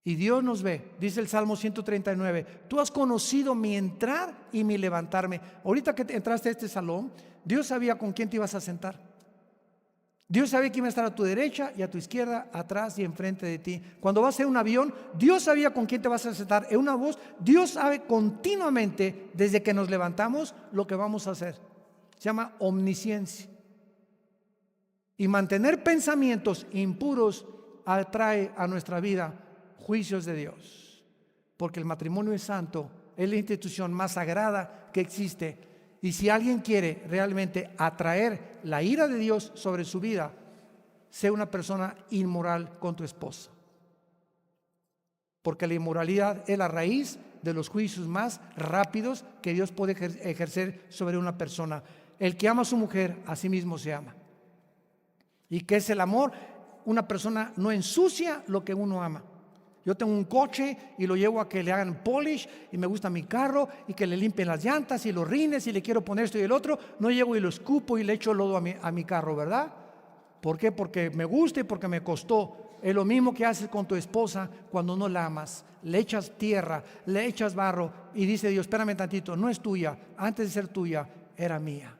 Y Dios nos ve, dice el Salmo 139, tú has conocido mi entrar y mi levantarme. Ahorita que entraste a este salón, Dios sabía con quién te ibas a sentar. Dios sabía quién iba a estar a tu derecha y a tu izquierda, atrás y enfrente de ti. Cuando vas en un avión, Dios sabía con quién te vas a sentar. En una voz, Dios sabe continuamente, desde que nos levantamos, lo que vamos a hacer. Se llama omnisciencia. Y mantener pensamientos impuros atrae a nuestra vida juicios de Dios, porque el matrimonio es santo, es la institución más sagrada que existe. Y si alguien quiere realmente atraer la ira de Dios sobre su vida, sea una persona inmoral con tu esposa, porque la inmoralidad es la raíz de los juicios más rápidos que Dios puede ejercer sobre una persona. El que ama a su mujer, a sí mismo se ama. ¿Y qué es el amor? Una persona no ensucia lo que uno ama. Yo tengo un coche y lo llevo a que le hagan polish, y me gusta mi carro y que le limpien las llantas y los rines y le quiero poner esto y el otro. No llego y lo escupo y le echo lodo a mi carro, ¿verdad? ¿Por qué? Porque me gusta y porque me costó. Es lo mismo que haces con tu esposa cuando no la amas. Le echas tierra, le echas barro y dice Dios, espérame tantito, no es tuya, antes de ser tuya era mía.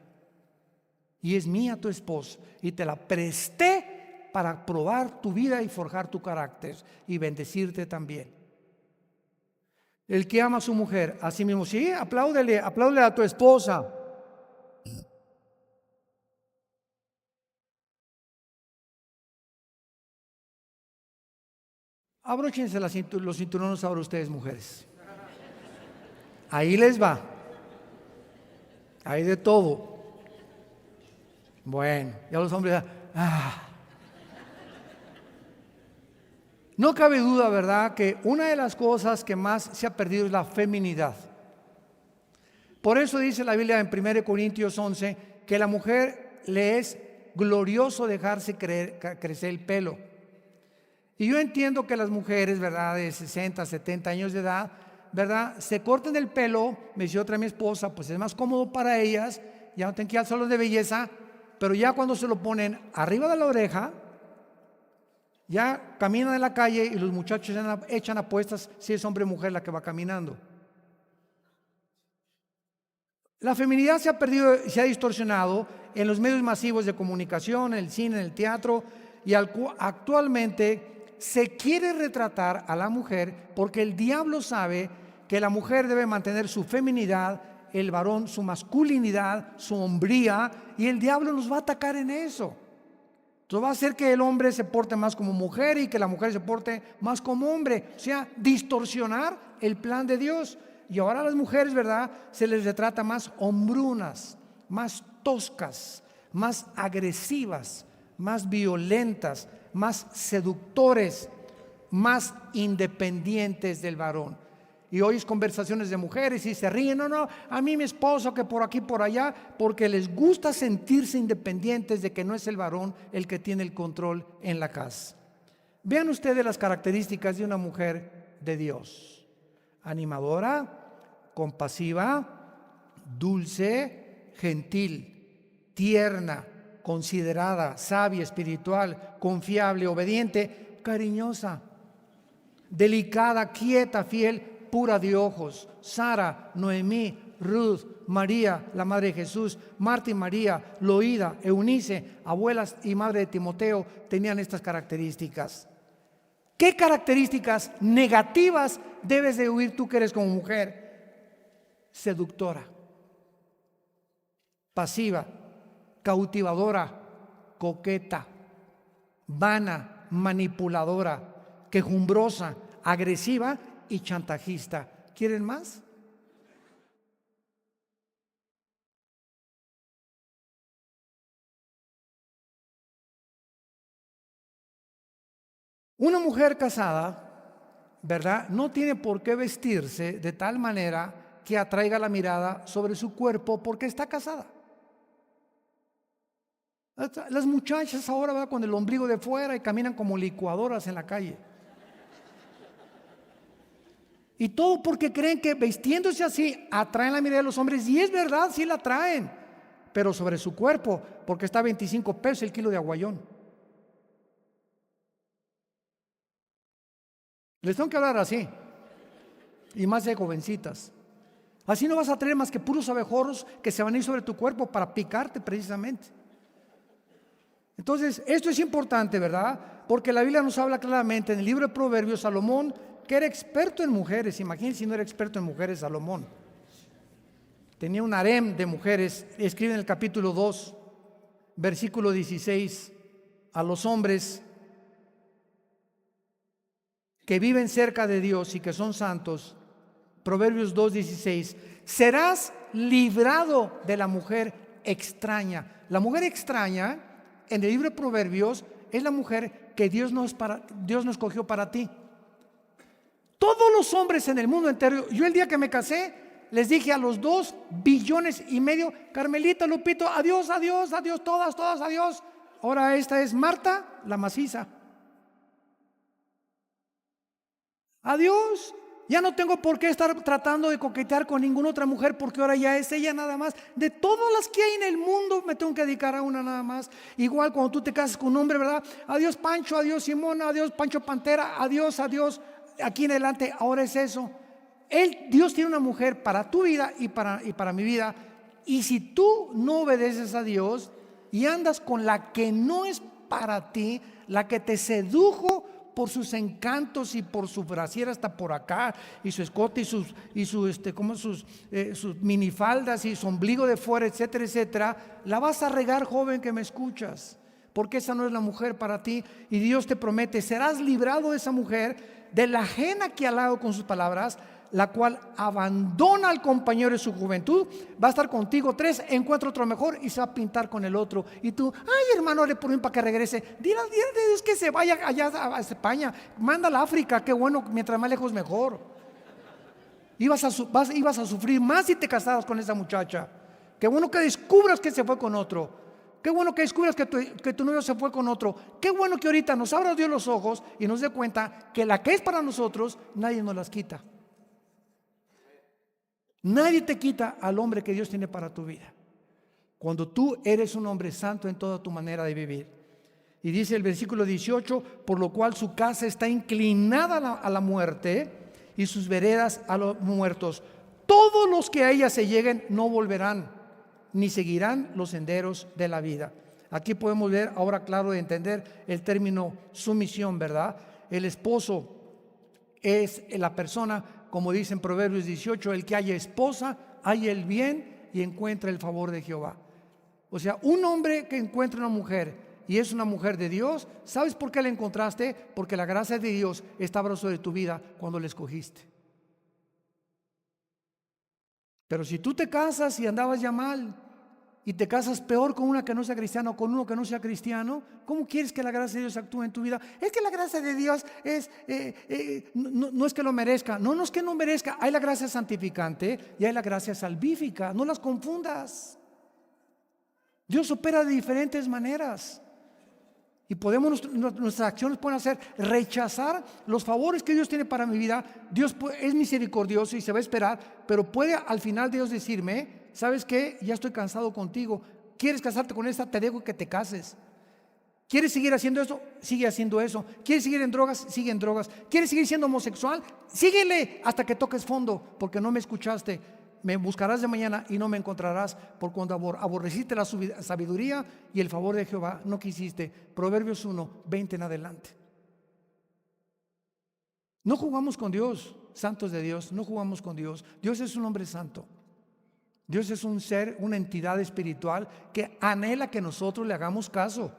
Y es mía tu esposa y te la presté para probar tu vida y forjar tu carácter y bendecirte también. El que ama a su mujer, a sí mismo, sí, apláudele a tu esposa. Abróchense los cinturones ahora ustedes, mujeres. Ahí les va. Hay de todo. Bueno, ya los hombres. No cabe duda, ¿verdad?, que una de las cosas que más se ha perdido es la feminidad. Por eso dice la Biblia en 1 Corintios 11 que la mujer le es glorioso dejarse crecer el pelo. Y yo entiendo que las mujeres, ¿verdad?, de 60, 70 años de edad, ¿verdad?, se corten el pelo. Me decía otra mi esposa, pues es más cómodo para ellas, ya no tienen que ir al salón de belleza, pero ya cuando se lo ponen arriba de la oreja, ya caminan en la calle y los muchachos echan apuestas si es hombre o mujer la que va caminando. La feminidad se ha perdido, se ha distorsionado en los medios masivos de comunicación, en el cine, en el teatro, y actualmente se quiere retratar a la mujer porque el diablo sabe que la mujer debe mantener su feminidad, el varón su masculinidad, su hombría, y el diablo nos va a atacar en eso. Entonces va a hacer que el hombre se porte más como mujer y que la mujer se porte más como hombre. O sea, distorsionar el plan de Dios. Y ahora a las mujeres, ¿verdad?, se les retrata más hombrunas, más toscas, más agresivas, más violentas, más seductores, más independientes del varón. Y oyes conversaciones de mujeres y se ríen, no, a mí mi esposo que por aquí, por allá, porque les gusta sentirse independientes de que no es el varón el que tiene el control en la casa. Vean ustedes las características de una mujer de Dios: animadora, compasiva, dulce, gentil, tierna, considerada, sabia, espiritual, confiable, obediente, cariñosa, delicada, quieta, fiel, pura de ojos. Sara, Noemí, Ruth, María, la madre de Jesús, Marta y María, Loída, Eunice, abuelas y madre de Timoteo, tenían estas características. ¿Qué características negativas debes de huir tú que eres como mujer? Seductora, pasiva, cautivadora, coqueta, vana, manipuladora, quejumbrosa, agresiva y chantajista. ¿Quieren más? Una mujer casada, ¿verdad?, no tiene por qué vestirse de tal manera que atraiga la mirada sobre su cuerpo porque está casada. Las muchachas ahora van con el ombligo de fuera y caminan como licuadoras en la calle. Y todo porque creen que vistiéndose así atraen la mirada de los hombres. Y es verdad, sí la atraen, pero sobre su cuerpo, porque está a 25 pesos el kilo de aguayón. Les tengo que hablar así, y más de jovencitas. Así no vas a traer más que puros abejorros que se van a ir sobre tu cuerpo para picarte precisamente. Entonces, esto es importante, ¿verdad? Porque la Biblia nos habla claramente en el libro de Proverbios. Salomón, que era experto en mujeres, imagínense si no era experto en mujeres Salomón. Tenía un harem de mujeres. Escribe en el capítulo 2, versículo 16, a los hombres que viven cerca de Dios y que son santos. Proverbios 2:16: serás librado de la mujer extraña. La mujer extraña en el libro de Proverbios es la mujer que Dios no escogió para ti. Todos los hombres en el mundo entero, yo el día que me casé les dije a los 2,5 billones, Carmelita, Lupito, adiós, adiós, adiós, todas, adiós. Ahora esta es Marta, la maciza. Adiós. Ya no tengo por qué estar tratando de coquetear con ninguna otra mujer, porque ahora ya es ella nada más. De todas las que hay en el mundo me tengo que dedicar a una nada más. Igual cuando tú te casas con un hombre, ¿verdad? Adiós Pancho, adiós Simona, adiós Pancho Pantera, adiós, adiós. Aquí en adelante, ahora es eso. Dios tiene una mujer para tu vida y para mi vida. Y si tú no obedeces a Dios y andas con la que no es para ti, la que te sedujo por sus encantos y por su brasier hasta por acá, y su escote y sus minifaldas y su ombligo de fuera, etcétera, etcétera, la vas a regar, joven que me escuchas, porque esa no es la mujer para ti. Y Dios te promete: serás librado de esa mujer, de la ajena que al lado con sus palabras, la cual abandona al compañero de su juventud, va a estar contigo 3, encuentra otro mejor y se va a pintar con el otro. Y tú, ay hermano, ore por mí para que regrese. Dile a Dios que se vaya allá a España, mándala a África, qué bueno, mientras más lejos mejor. Ibas a sufrir más si te casaras con esa muchacha. Qué bueno que descubras que se fue con otro. Qué bueno que descubras que tu novio se fue con otro. Qué bueno que ahorita nos abra Dios los ojos y nos dé cuenta que la que es para nosotros, nadie nos las quita. Nadie te quita al hombre que Dios tiene para tu vida, cuando tú eres un hombre santo en toda tu manera de vivir. Y dice el versículo 18: por lo cual su casa está inclinada a la muerte y sus veredas a los muertos. Todos los que a ella se lleguen no volverán, ni seguirán los senderos de la vida. Aquí podemos ver ahora claro de entender el término sumisión, ¿verdad? El esposo es la persona, como dice en Proverbios 18, el que haya esposa, haya el bien y encuentra el favor de Jehová. O sea, un hombre que encuentra una mujer y es una mujer de Dios, ¿sabes por qué la encontraste? Porque la gracia de Dios estaba sobre tu vida cuando la escogiste. Pero si tú te casas y andabas ya mal, y te casas peor con una que no sea cristiana o con uno que no sea cristiano, ¿cómo quieres que la gracia de Dios actúe en tu vida? Es que la gracia de Dios no es que lo merezca. No es que no merezca. Hay la gracia santificante y hay la gracia salvífica. No las confundas. Dios opera de diferentes maneras. Y nuestras acciones pueden hacer rechazar los favores que Dios tiene para mi vida. Dios es misericordioso y se va a esperar, pero puede al final Dios decirme: ¿sabes qué? Ya estoy cansado contigo. ¿Quieres casarte con esta? Te dejo que te cases. ¿Quieres seguir haciendo eso? Sigue haciendo eso. ¿Quieres seguir en drogas? Sigue en drogas. ¿Quieres seguir siendo homosexual? Síguele hasta que toques fondo, porque no me escuchaste. Me buscarás de mañana y no me encontrarás, por cuando aborreciste la sabiduría y el favor de Jehová, no quisiste. Proverbios 1:20 en adelante. No jugamos con Dios, santos de Dios, no jugamos con Dios. Dios es un hombre santo. Dios es un ser, una entidad espiritual que anhela que nosotros le hagamos caso.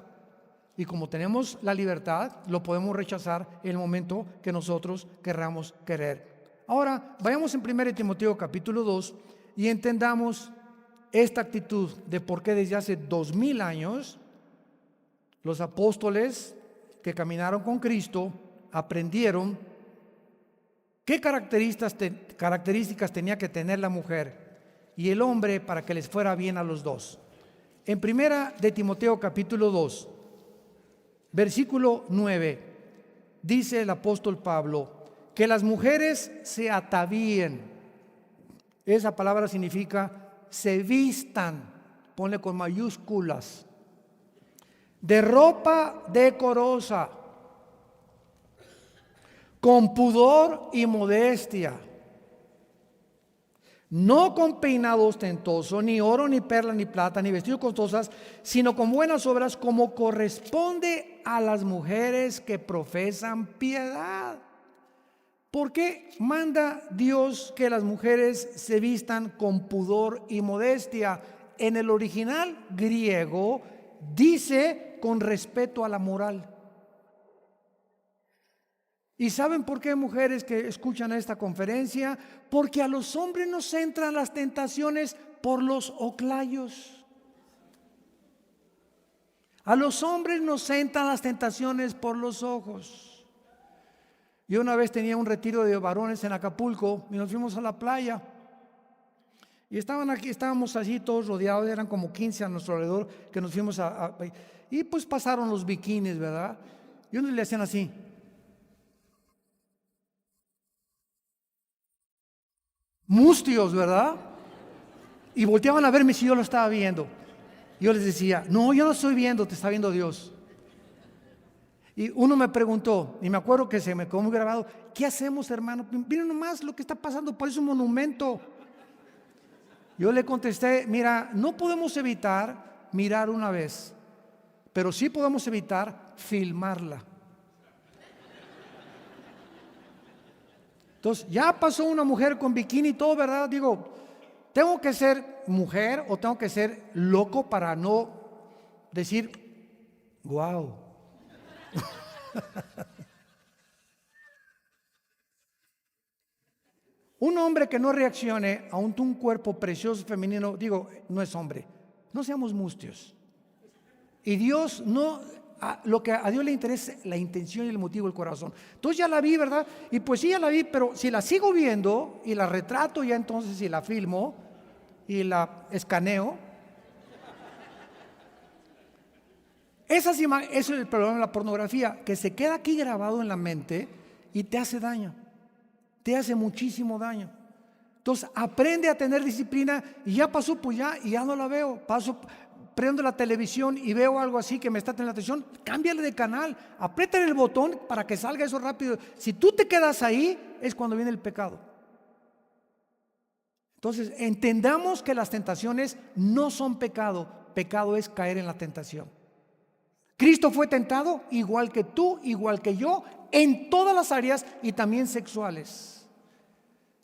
Y como tenemos la libertad, lo podemos rechazar en el momento que nosotros querramos querer. Ahora, vayamos en 1 Timoteo capítulo 2 y entendamos esta actitud de por qué desde hace 2000 años los apóstoles que caminaron con Cristo aprendieron qué características tenía que tener la mujer y el hombre para que les fuera bien a los dos. En 1 Timoteo capítulo 2, versículo 9, dice el apóstol Pablo que las mujeres se atavíen. Esa palabra significa se vistan, ponle con mayúsculas, de ropa decorosa, con pudor y modestia, no con peinado ostentoso, ni oro, ni perla, ni plata, ni vestidos costosas, sino con buenas obras, como corresponde a las mujeres que profesan piedad. ¿Por qué manda Dios que las mujeres se vistan con pudor y modestia? En el original griego dice con respeto a la moral. ¿Y saben por qué, mujeres que escuchan esta conferencia? Porque a los hombres nos entran las tentaciones por los oclayos. A los hombres nos entran las tentaciones por los ojos. Yo una vez tenía un retiro de varones en Acapulco y nos fuimos a la playa. Y estábamos allí todos rodeados, eran como 15 a nuestro alrededor que nos fuimos y pues pasaron los bikinis, ¿verdad? Y unos le hacían así. Mustios, ¿verdad? Y volteaban a verme si yo lo estaba viendo. Yo les decía, no, yo no estoy viendo, te está viendo Dios. Y uno me preguntó, y me acuerdo que se me quedó muy grabado, ¿qué hacemos, hermano? Miren nomás lo que está pasando, parece un monumento. Yo le contesté, mira, no podemos evitar mirar una vez, pero sí podemos evitar filmarla. Entonces, ya pasó una mujer con bikini y todo, ¿verdad? Digo, ¿tengo que ser mujer o tengo que ser loco para no decir, wow? Un hombre que no reaccione a un cuerpo precioso femenino, digo, no es hombre. No seamos mustios. Y Dios no... lo que a Dios le interesa es la intención y el motivo del corazón. Entonces ya la vi, ¿verdad? Y pues sí, ya la vi, pero si la sigo viendo y la retrato, ya entonces si la filmo y la escaneo, eso es el problema de la pornografía, que se queda aquí grabado en la mente y te hace daño, te hace muchísimo daño. Entonces aprende a tener disciplina y ya pasó, pues ya no la veo, prendo la televisión y veo algo así que me está teniendo la atención, cámbiale de canal, apriétale el botón para que salga eso rápido. Si tú te quedas ahí, es cuando viene el pecado. Entonces, entendamos que las tentaciones no son pecado, pecado es caer en la tentación. Cristo fue tentado igual que tú, igual que yo, en todas las áreas y también sexuales.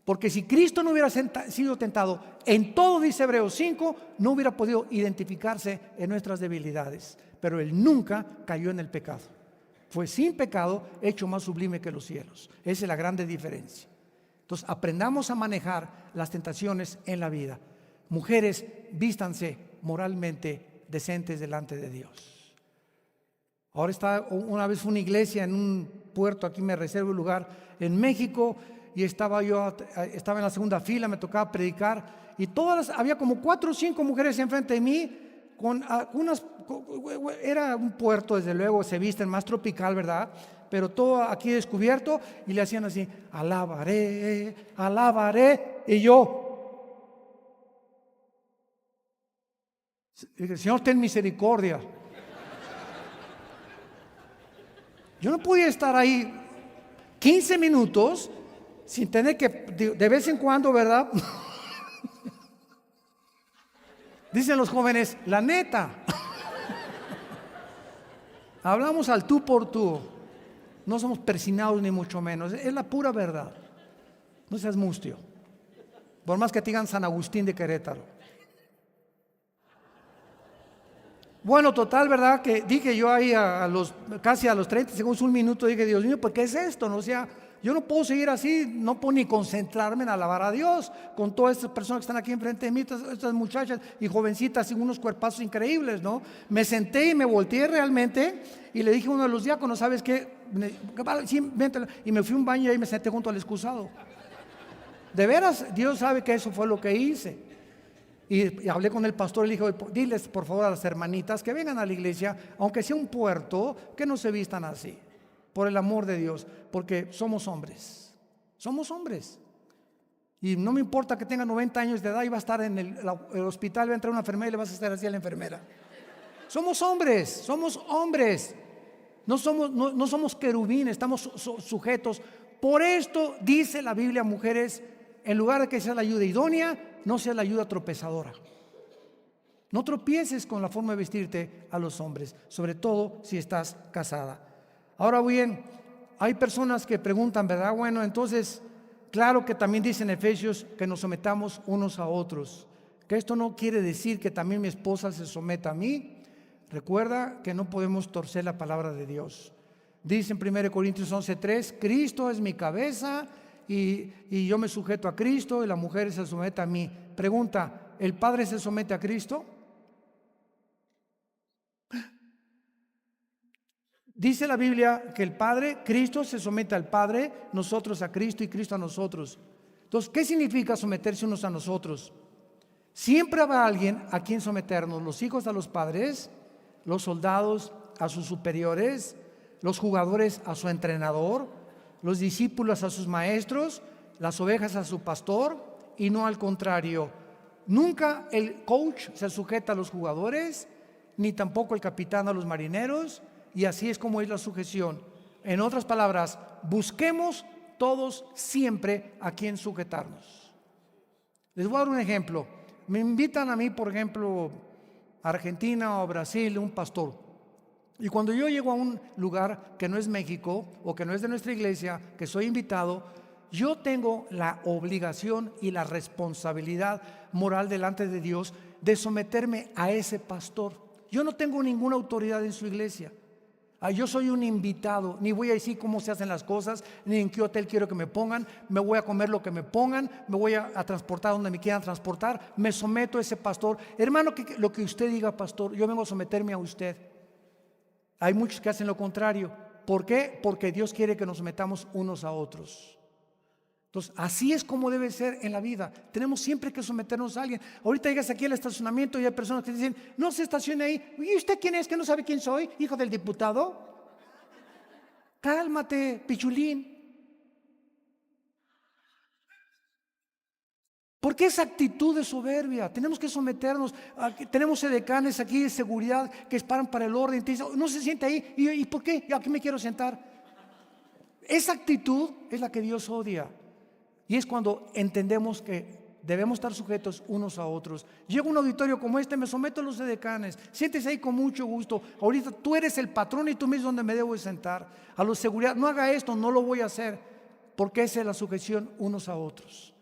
Porque si Cristo no hubiera sido tentado en todo, dice Hebreos 5, no hubiera podido identificarse en nuestras debilidades. Pero Él nunca cayó en el pecado. Fue sin pecado, hecho más sublime que los cielos. Esa es la grande diferencia. Entonces, aprendamos a manejar las tentaciones en la vida. Mujeres, vístanse moralmente decentes delante de Dios. Ahora una vez fue una iglesia en un puerto, aquí me reservo un lugar, en México, y estaba en la segunda fila, me tocaba predicar y había como 4 o 5 mujeres enfrente de mí con era un puerto, desde luego se visten más tropical, ¿verdad? Pero todo aquí descubierto y le hacían así, alabaré, alabaré, y yo, Señor, ten misericordia. Yo no podía estar ahí 15 minutos sin tener que, de vez en cuando, ¿verdad? Dicen los jóvenes, la neta. Hablamos al tú por tú. No somos persinados ni mucho menos. Es la pura verdad. No seas mustio. Por más que te digan San Agustín de Querétaro. Bueno, total, ¿verdad? Que dije yo ahí casi a los 30 segundos, un minuto, dije, Dios mío, ¿por qué es esto? No, o sea, yo no puedo seguir así, no puedo ni concentrarme en alabar a Dios con todas estas personas que están aquí enfrente de mí, estas muchachas y jovencitas y unos cuerpazos increíbles, ¿no? Me senté y me volteé realmente y le dije a uno de los diáconos, ¿sabes qué? Sí, vente. Y me fui a un baño y ahí me senté junto al excusado. De veras, Dios sabe que eso fue lo que hice. Y hablé con el pastor y le dije, diles por favor a las hermanitas que vengan a la iglesia, aunque sea un puerto, que no se vistan así, por el amor de Dios, porque somos hombres, y no me importa que tenga 90 años de edad y va a estar en el hospital, va a entrar una enfermera y le vas a estar así a la enfermera. Somos hombres, no somos querubines, estamos sujetos. Por esto dice la Biblia, mujeres, en lugar de que sea la ayuda idónea, no sea la ayuda tropezadora. No tropieces con la forma de vestirte a los hombres, sobre todo si estás casada. Ahora bien, hay personas que preguntan, ¿verdad? Bueno, entonces, claro que también dice en Efesios que nos sometamos unos a otros. Que esto no quiere decir que también mi esposa se someta a mí. Recuerda que no podemos torcer la palabra de Dios. Dice en 1 Corintios 11:3, Cristo es mi cabeza y yo me sujeto a Cristo y la mujer se somete a mí. Pregunta, ¿el Padre se somete a Cristo? Dice la Biblia que el Padre, Cristo se somete al Padre, nosotros a Cristo y Cristo a nosotros. Entonces, ¿qué significa someterse unos a nosotros? Siempre habrá alguien a quien someternos, los hijos a los padres, los soldados a sus superiores, los jugadores a su entrenador, los discípulos a sus maestros, las ovejas a su pastor, y no al contrario. Nunca el coach se sujeta a los jugadores, ni tampoco el capitán a los marineros, y así es como es la sujeción. En otras palabras, busquemos todos siempre a quien sujetarnos. Les voy a dar un ejemplo. Me invitan a mí, por ejemplo, a Argentina o a Brasil, un pastor. Y cuando yo llego a un lugar que no es México o que no es de nuestra iglesia, que soy invitado, yo tengo la obligación y la responsabilidad moral delante de Dios de someterme a ese pastor. Yo no tengo ninguna autoridad en su iglesia. Yo soy un invitado, ni voy a decir cómo se hacen las cosas, ni en qué hotel quiero que me pongan, me voy a comer lo que me pongan, me voy a transportar donde me quieran transportar, me someto a ese pastor. Hermano, lo que usted diga, pastor, yo vengo a someterme a usted. Hay muchos que hacen lo contrario. ¿Por qué? Porque Dios quiere que nos sometamos unos a otros. Entonces, así es como debe ser en la vida. Tenemos siempre que someternos a alguien. Ahorita llegas aquí al estacionamiento y hay personas que dicen, no se estacione ahí. ¿Y usted quién es? ¿Que no sabe quién soy? ¿Hijo del diputado? Cálmate, pichulín. ¿Por qué esa actitud de soberbia? Tenemos que someternos. Tenemos edecanes aquí de seguridad que esperan para el orden. Te dicen, no se siente ahí. ¿Y por qué? Aquí me quiero sentar. Esa actitud es la que Dios odia. Y es cuando entendemos que debemos estar sujetos unos a otros. Llego a un auditorio como este, me someto a los edecanes. Siéntese ahí con mucho gusto. Ahorita tú eres el patrón y tú mismo donde me debo de sentar. A los seguridad, no haga esto, no lo voy a hacer. Porque esa es la sujeción unos a otros.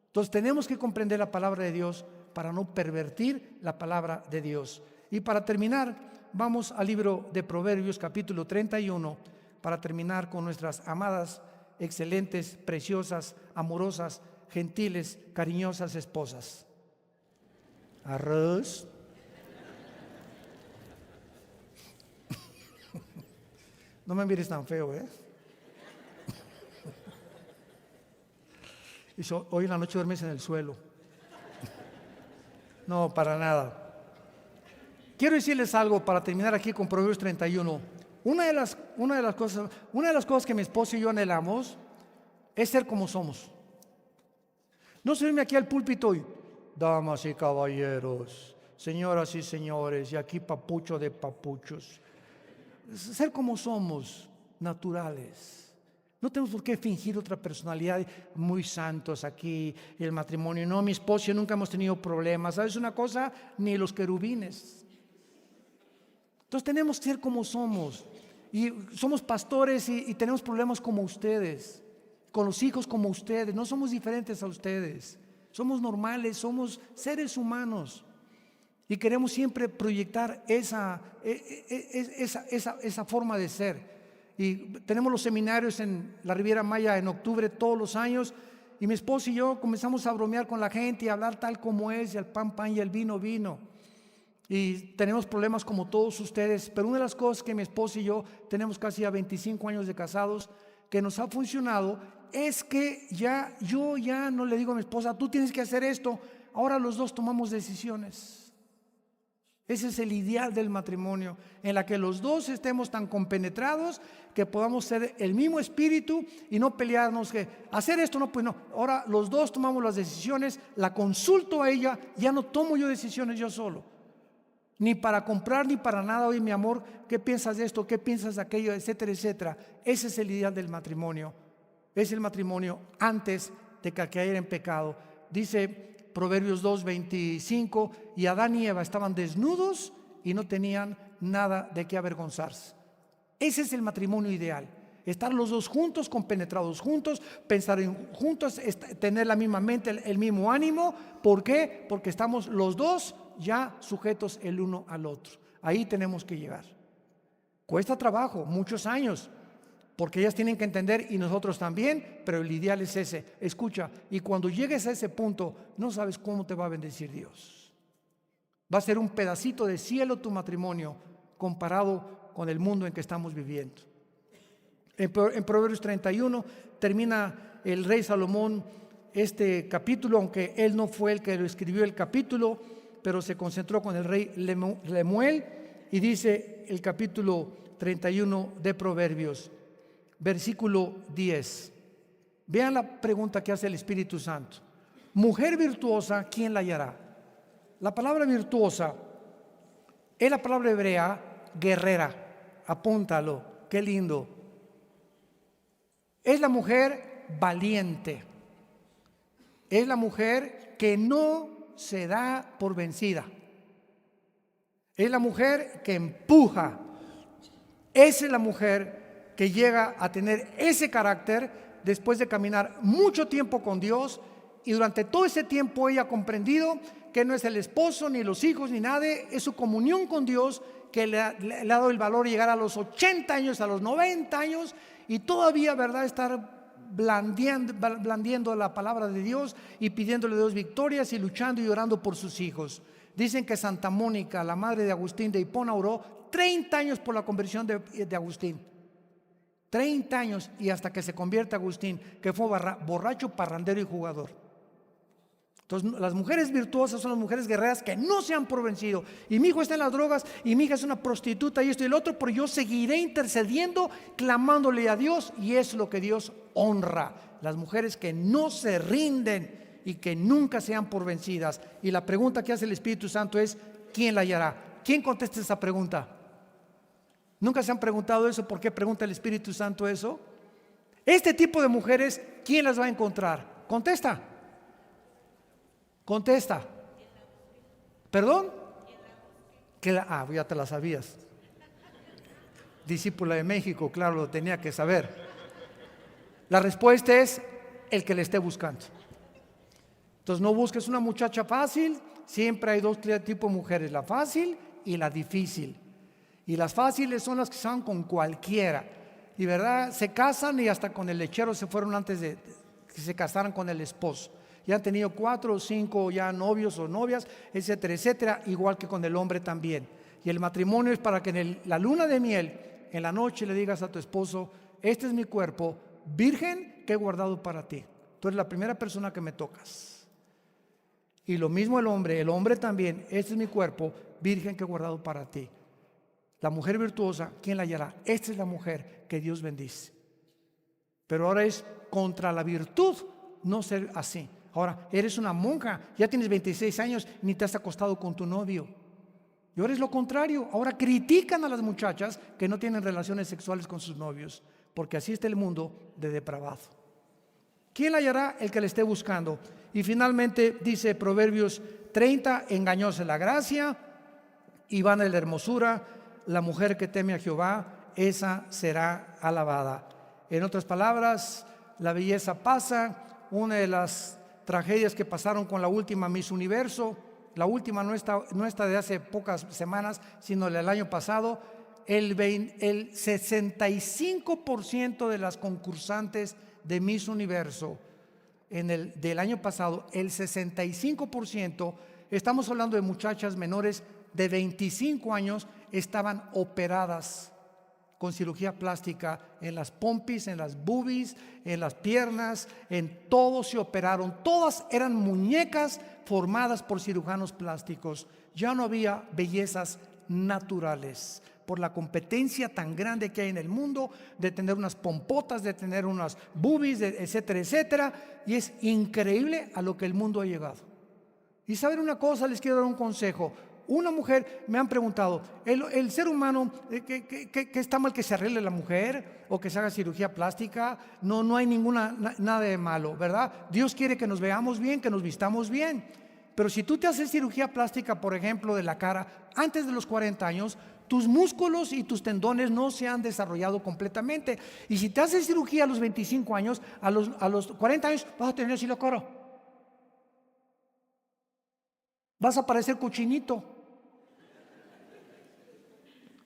Entonces tenemos que comprender la palabra de Dios para no pervertir la palabra de Dios. Y para terminar, vamos al libro de Proverbios capítulo 31, para terminar con nuestras amadas, excelentes, preciosas, amorosas, gentiles, cariñosas esposas. Arroz. No me mires tan feo, ¿eh? Y hoy en la noche duermes en el suelo. No, para nada. Quiero decirles algo para terminar aquí con Proverbios 31. Una de las cosas que mi esposo y yo anhelamos es ser como somos. No subirme aquí al púlpito y, damas y caballeros, señoras y señores, y aquí papucho de papuchos. Ser como somos. naturales. No tenemos por qué fingir otra personalidad, muy santos aquí, el matrimonio. No, mi esposo y yo nunca hemos tenido problemas. ¿Sabes una cosa? Ni los querubines. Entonces tenemos que ser como somos. Y somos pastores y tenemos problemas como ustedes, con los hijos como ustedes. No somos diferentes a ustedes. Somos normales, somos seres humanos. Y queremos siempre proyectar esa forma de ser. Y tenemos los seminarios en la Riviera Maya en octubre todos los años. Y mi esposo y yo comenzamos a bromear con la gente y a hablar tal como es, y el pan, pan y el vino, vino. Y tenemos problemas como todos ustedes. Pero una de las cosas que mi esposo y yo tenemos casi ya 25 años de casados, que nos ha funcionado, es que yo ya no le digo a mi esposa, tú tienes que hacer esto. Ahora los dos tomamos decisiones. Ese es el ideal del matrimonio, en la que los dos estemos tan compenetrados que podamos ser el mismo espíritu y no pelearnos que hacer esto, no, pues no. Ahora los dos tomamos las decisiones, la consulto a ella, ya no tomo yo decisiones yo solo, ni para comprar ni para nada. Oye, mi amor, ¿qué piensas de esto? ¿Qué piensas de aquello? Etcétera, etcétera. Ese es el ideal del matrimonio. Es el matrimonio antes de que cayera en pecado. Dice Proverbios 2:25, y Adán y Eva estaban desnudos y no tenían nada de qué avergonzarse. Ese es el matrimonio ideal. Estar los dos juntos, compenetrados juntos, pensar juntos, tener la misma mente, el mismo ánimo. ¿Por qué? Porque estamos los dos ya sujetos el uno al otro. Ahí tenemos que llegar. Cuesta trabajo, muchos años, porque ellas tienen que entender y nosotros también, pero el ideal es ese. Escucha, y cuando llegues a ese punto, no sabes cómo te va a bendecir Dios. Va a ser un pedacito de cielo tu matrimonio comparado con el mundo en que estamos viviendo. En Proverbios 31 termina el rey Salomón este capítulo, aunque él no fue el que lo escribió el capítulo, pero se concentró con el rey Lemuel, y dice el capítulo 31 de Proverbios, versículo 10. Vean la pregunta que hace el Espíritu Santo. Mujer virtuosa, ¿quién la hallará? La palabra virtuosa es la palabra hebrea guerrera. Apúntalo, qué lindo. Es la mujer valiente. Es la mujer que no se da por vencida. Es la mujer que empuja. Esa es la mujer que llega a tener ese carácter después de caminar mucho tiempo con Dios, y durante todo ese tiempo ella ha comprendido que no es el esposo, ni los hijos, ni nada, es su comunión con Dios que le ha dado el valor de llegar a los 80 años, a los 90 años, y todavía, ¿verdad?, estar blandiendo la palabra de Dios y pidiéndole a Dios victorias y luchando y orando por sus hijos. Dicen que Santa Mónica, la madre de Agustín de Hipona, oró 30 años por la conversión de Agustín. 30 años, y hasta que se convierte Agustín, que fue borracho, parrandero y jugador. Entonces, las mujeres virtuosas son las mujeres guerreras que no se han por vencido. Y mi hijo está en las drogas, y mi hija es una prostituta, y esto y el otro, pero yo seguiré intercediendo, clamándole a Dios, y es lo que Dios honra. Las mujeres que no se rinden y que nunca sean por vencidas. Y la pregunta que hace el Espíritu Santo es, ¿quién la hallará? ¿Quién contesta esa pregunta? ¿Nunca se han preguntado eso? ¿Por qué pregunta el Espíritu Santo eso? Este tipo de mujeres, ¿quién las va a encontrar? Contesta. Contesta. ¿Perdón? Ya te la sabías. Discípula de México, claro, lo tenía que saber. La respuesta es el que le esté buscando. Entonces no busques una muchacha fácil. Siempre hay dos tipos de mujeres, la fácil y la difícil. Y las fáciles son las que se van con cualquiera. Y verdad, se casan y hasta con el lechero se fueron antes de que se casaran con el esposo. Ya han tenido 4 o 5 ya novios o novias, etcétera, etcétera, igual que con el hombre también. Y el matrimonio es para que en la luna de miel, en la noche, le digas a tu esposo, este es mi cuerpo virgen que he guardado para ti. Tú eres la primera persona que me tocas. Y lo mismo el hombre también, este es mi cuerpo virgen que he guardado para ti. La mujer virtuosa, ¿quién la hallará? Esta es la mujer que Dios bendice. Pero ahora es contra la virtud no ser así. Ahora, eres una monja, ya tienes 26 años, ni te has acostado con tu novio. Y ahora es lo contrario. Ahora critican a las muchachas que no tienen relaciones sexuales con sus novios, porque así está el mundo de depravado. ¿Quién la hallará? El que le esté buscando. Y finalmente dice Proverbios 30, engañosa la gracia y vana es la hermosura. La mujer que teme a Jehová, esa será alabada. En otras palabras, la belleza pasa. Una de las tragedias que pasaron con la última Miss Universo, la última no está de hace pocas semanas, sino del año pasado, el 65% de las concursantes de Miss Universo del año pasado, el 65%, estamos hablando de muchachas menores de 25 años, estaban operadas con cirugía plástica en las pompis, en las boobies, en las piernas, en todo se operaron. Todas eran muñecas formadas por cirujanos plásticos. Ya no había bellezas naturales por la competencia tan grande que hay en el mundo de tener unas pompotas, de tener unas boobies, etcétera, etcétera. Y es increíble a lo que el mundo ha llegado. Y saben una cosa, les quiero dar un consejo. Una mujer, me han preguntado, el ser humano, ¿que está mal que se arregle la mujer o que se haga cirugía plástica? No hay nada de malo, ¿verdad? Dios quiere que nos veamos bien, que nos vistamos bien. Pero si tú te haces cirugía plástica, por ejemplo, de la cara, antes de los 40 años, tus músculos y tus tendones no se han desarrollado completamente. Y si te haces cirugía a los 25 años, a los 40 años vas a tener así la cara. Vas a parecer cochinito.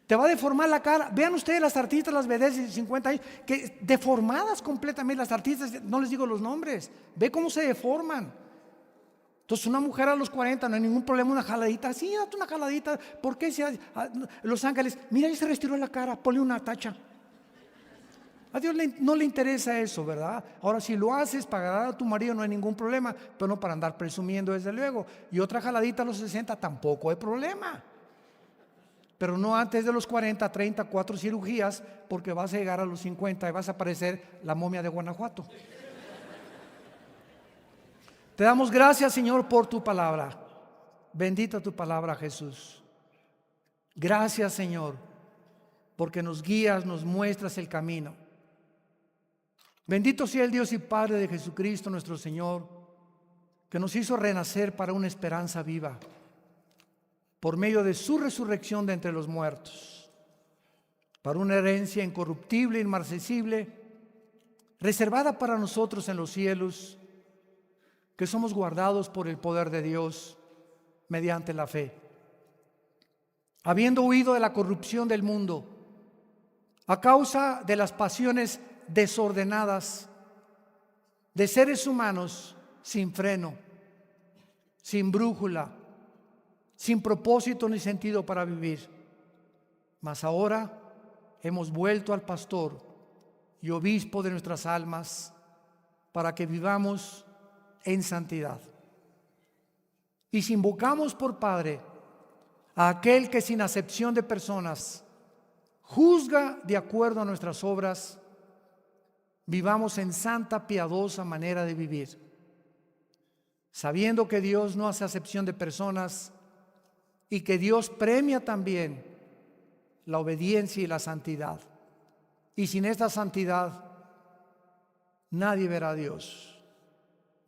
Te va a deformar la cara. Vean ustedes las artistas, las vedettes de 50 años, que deformadas completamente, las artistas, no les digo los nombres, ve cómo se deforman. Entonces una mujer a los 40 no hay ningún problema, una jaladita, sí, date una jaladita. ¿Por qué? Los Ángeles, mira, ya se reestiró la cara, ponle una tacha. A Dios no le interesa eso, ¿verdad? Ahora, si lo haces para agradar a tu marido no hay ningún problema, pero no para andar presumiendo, desde luego. Y otra jaladita a los 60 tampoco hay problema. Pero no antes de los 40, 30, 4 cirugías, porque vas a llegar a los 50 y vas a parecer la momia de Guanajuato. Te damos gracias, Señor, por tu palabra. Bendita tu palabra, Jesús. Gracias, Señor, porque nos guías, nos muestras el camino. Bendito sea el Dios y Padre de Jesucristo, nuestro Señor, que nos hizo renacer para una esperanza viva, por medio de su resurrección de entre los muertos, para una herencia incorruptible, inmarcesible, reservada para nosotros en los cielos, que somos guardados por el poder de Dios mediante la fe. Habiendo huido de la corrupción del mundo, a causa de las pasiones desordenadas de seres humanos sin freno, sin brújula, sin propósito ni sentido para vivir. Mas ahora hemos vuelto al pastor y obispo de nuestras almas para que vivamos en santidad. Y si invocamos por Padre a aquel que sin acepción de personas juzga de acuerdo a nuestras obras, vivamos en santa, piadosa manera de vivir, sabiendo que Dios no hace acepción de personas y que Dios premia también la obediencia y la santidad. Y sin esta santidad nadie verá a Dios.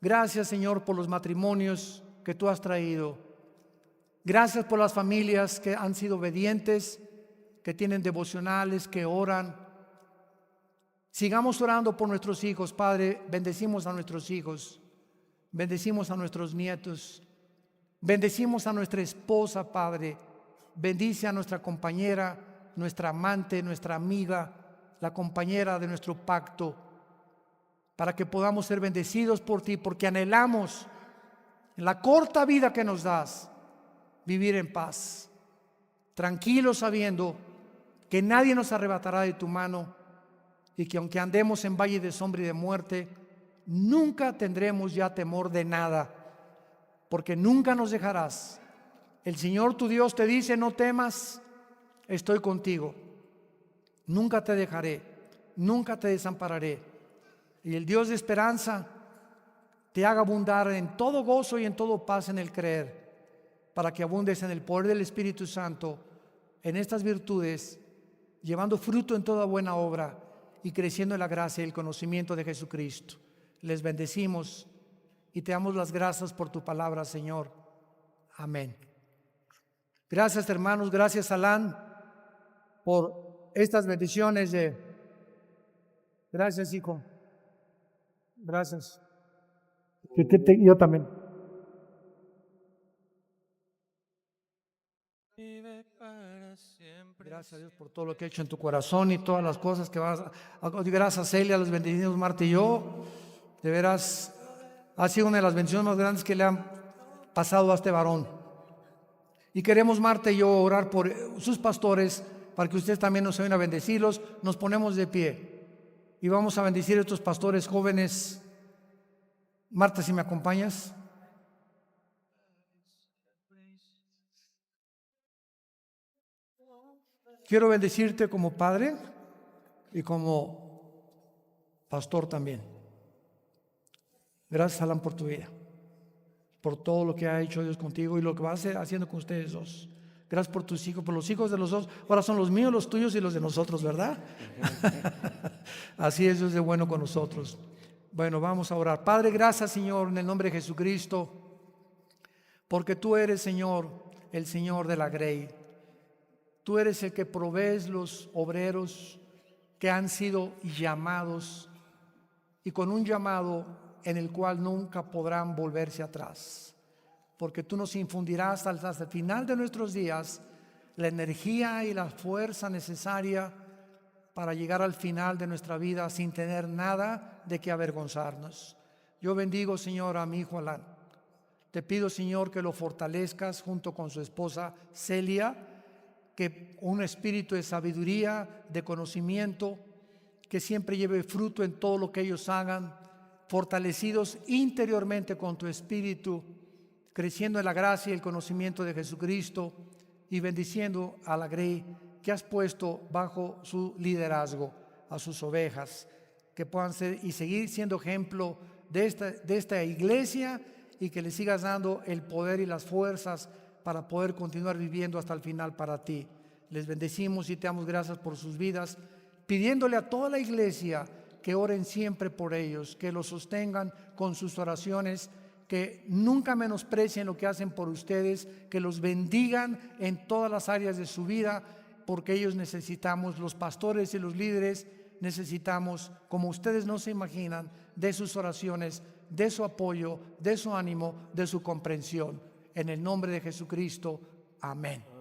Gracias, Señor, por los matrimonios que tú has traído. Gracias por las familias que han sido obedientes, que tienen devocionales, que oran. Sigamos orando por nuestros hijos, Padre. Bendecimos a nuestros hijos, bendecimos a nuestros nietos, bendecimos a nuestra esposa, Padre. Bendice a nuestra compañera, nuestra amante, nuestra amiga, la compañera de nuestro pacto, para que podamos ser bendecidos por ti, porque anhelamos en la corta vida que nos das vivir en paz, tranquilos, sabiendo que nadie nos arrebatará de tu mano, y que aunque andemos en valle de sombra y de muerte, nunca tendremos ya temor de nada, porque nunca nos dejarás. El Señor tu Dios te dice: no temas, estoy contigo, nunca te dejaré, nunca te desampararé. Y el Dios de esperanza te haga abundar en todo gozo y en todo paz en el creer, para que abundes en el poder del Espíritu Santo, en estas virtudes, llevando fruto en toda buena obra y creciendo en la gracia y el conocimiento de Jesucristo. Les bendecimos y te damos las gracias por tu palabra, Señor. Amén. Gracias, hermanos. Gracias, Alan, por estas bendiciones. Gracias, hijo. Gracias. Yo también. Gracias a Dios por todo lo que ha hecho en tu corazón y todas las cosas que vas a... Gracias a Celia, los bendecidos Marta y yo. De veras, ha sido una de las bendiciones más grandes que le han pasado a este varón. Y queremos, Marta y yo, orar por sus pastores para que ustedes también nos ayuden a bendecirlos. Nos ponemos de pie y vamos a bendecir a estos pastores jóvenes. Marta, si me acompañas. Quiero bendecirte como padre y como pastor también. Gracias, Alan, por tu vida, por todo lo que ha hecho Dios contigo y lo que va a hacer haciendo con ustedes dos. Gracias por tus hijos, por los hijos de los dos. Ahora son los míos, los tuyos y los de nosotros, ¿verdad? Así es Dios de bueno con nosotros. Bueno, vamos a orar. Padre, gracias, Señor, en el nombre de Jesucristo, porque tú eres, Señor, el Señor de la grey. Tú eres el que provees los obreros que han sido llamados y con un llamado en el cual nunca podrán volverse atrás, porque tú nos infundirás hasta el final de nuestros días la energía y la fuerza necesaria para llegar al final de nuestra vida sin tener nada de qué avergonzarnos. Yo bendigo, Señor, a mi hijo Alan. Te pido, Señor, que lo fortalezcas junto con su esposa Celia, que un espíritu de sabiduría, de conocimiento, que siempre lleve fruto en todo lo que ellos hagan, fortalecidos interiormente con tu espíritu, creciendo en la gracia y el conocimiento de Jesucristo y bendiciendo a la grey que has puesto bajo su liderazgo, a sus ovejas, que puedan ser y seguir siendo ejemplo de esta iglesia, y que le sigas dando el poder y las fuerzas para poder continuar viviendo hasta el final para ti. Les bendecimos y te damos gracias por sus vidas, pidiéndole a toda la iglesia que oren siempre por ellos, que los sostengan con sus oraciones, que nunca menosprecien lo que hacen por ustedes, que los bendigan en todas las áreas de su vida, porque ellos necesitamos, los pastores y los líderes necesitamos, como ustedes no se imaginan, de sus oraciones, de su apoyo, de su ánimo, de su comprensión. En el nombre de Jesucristo, amén.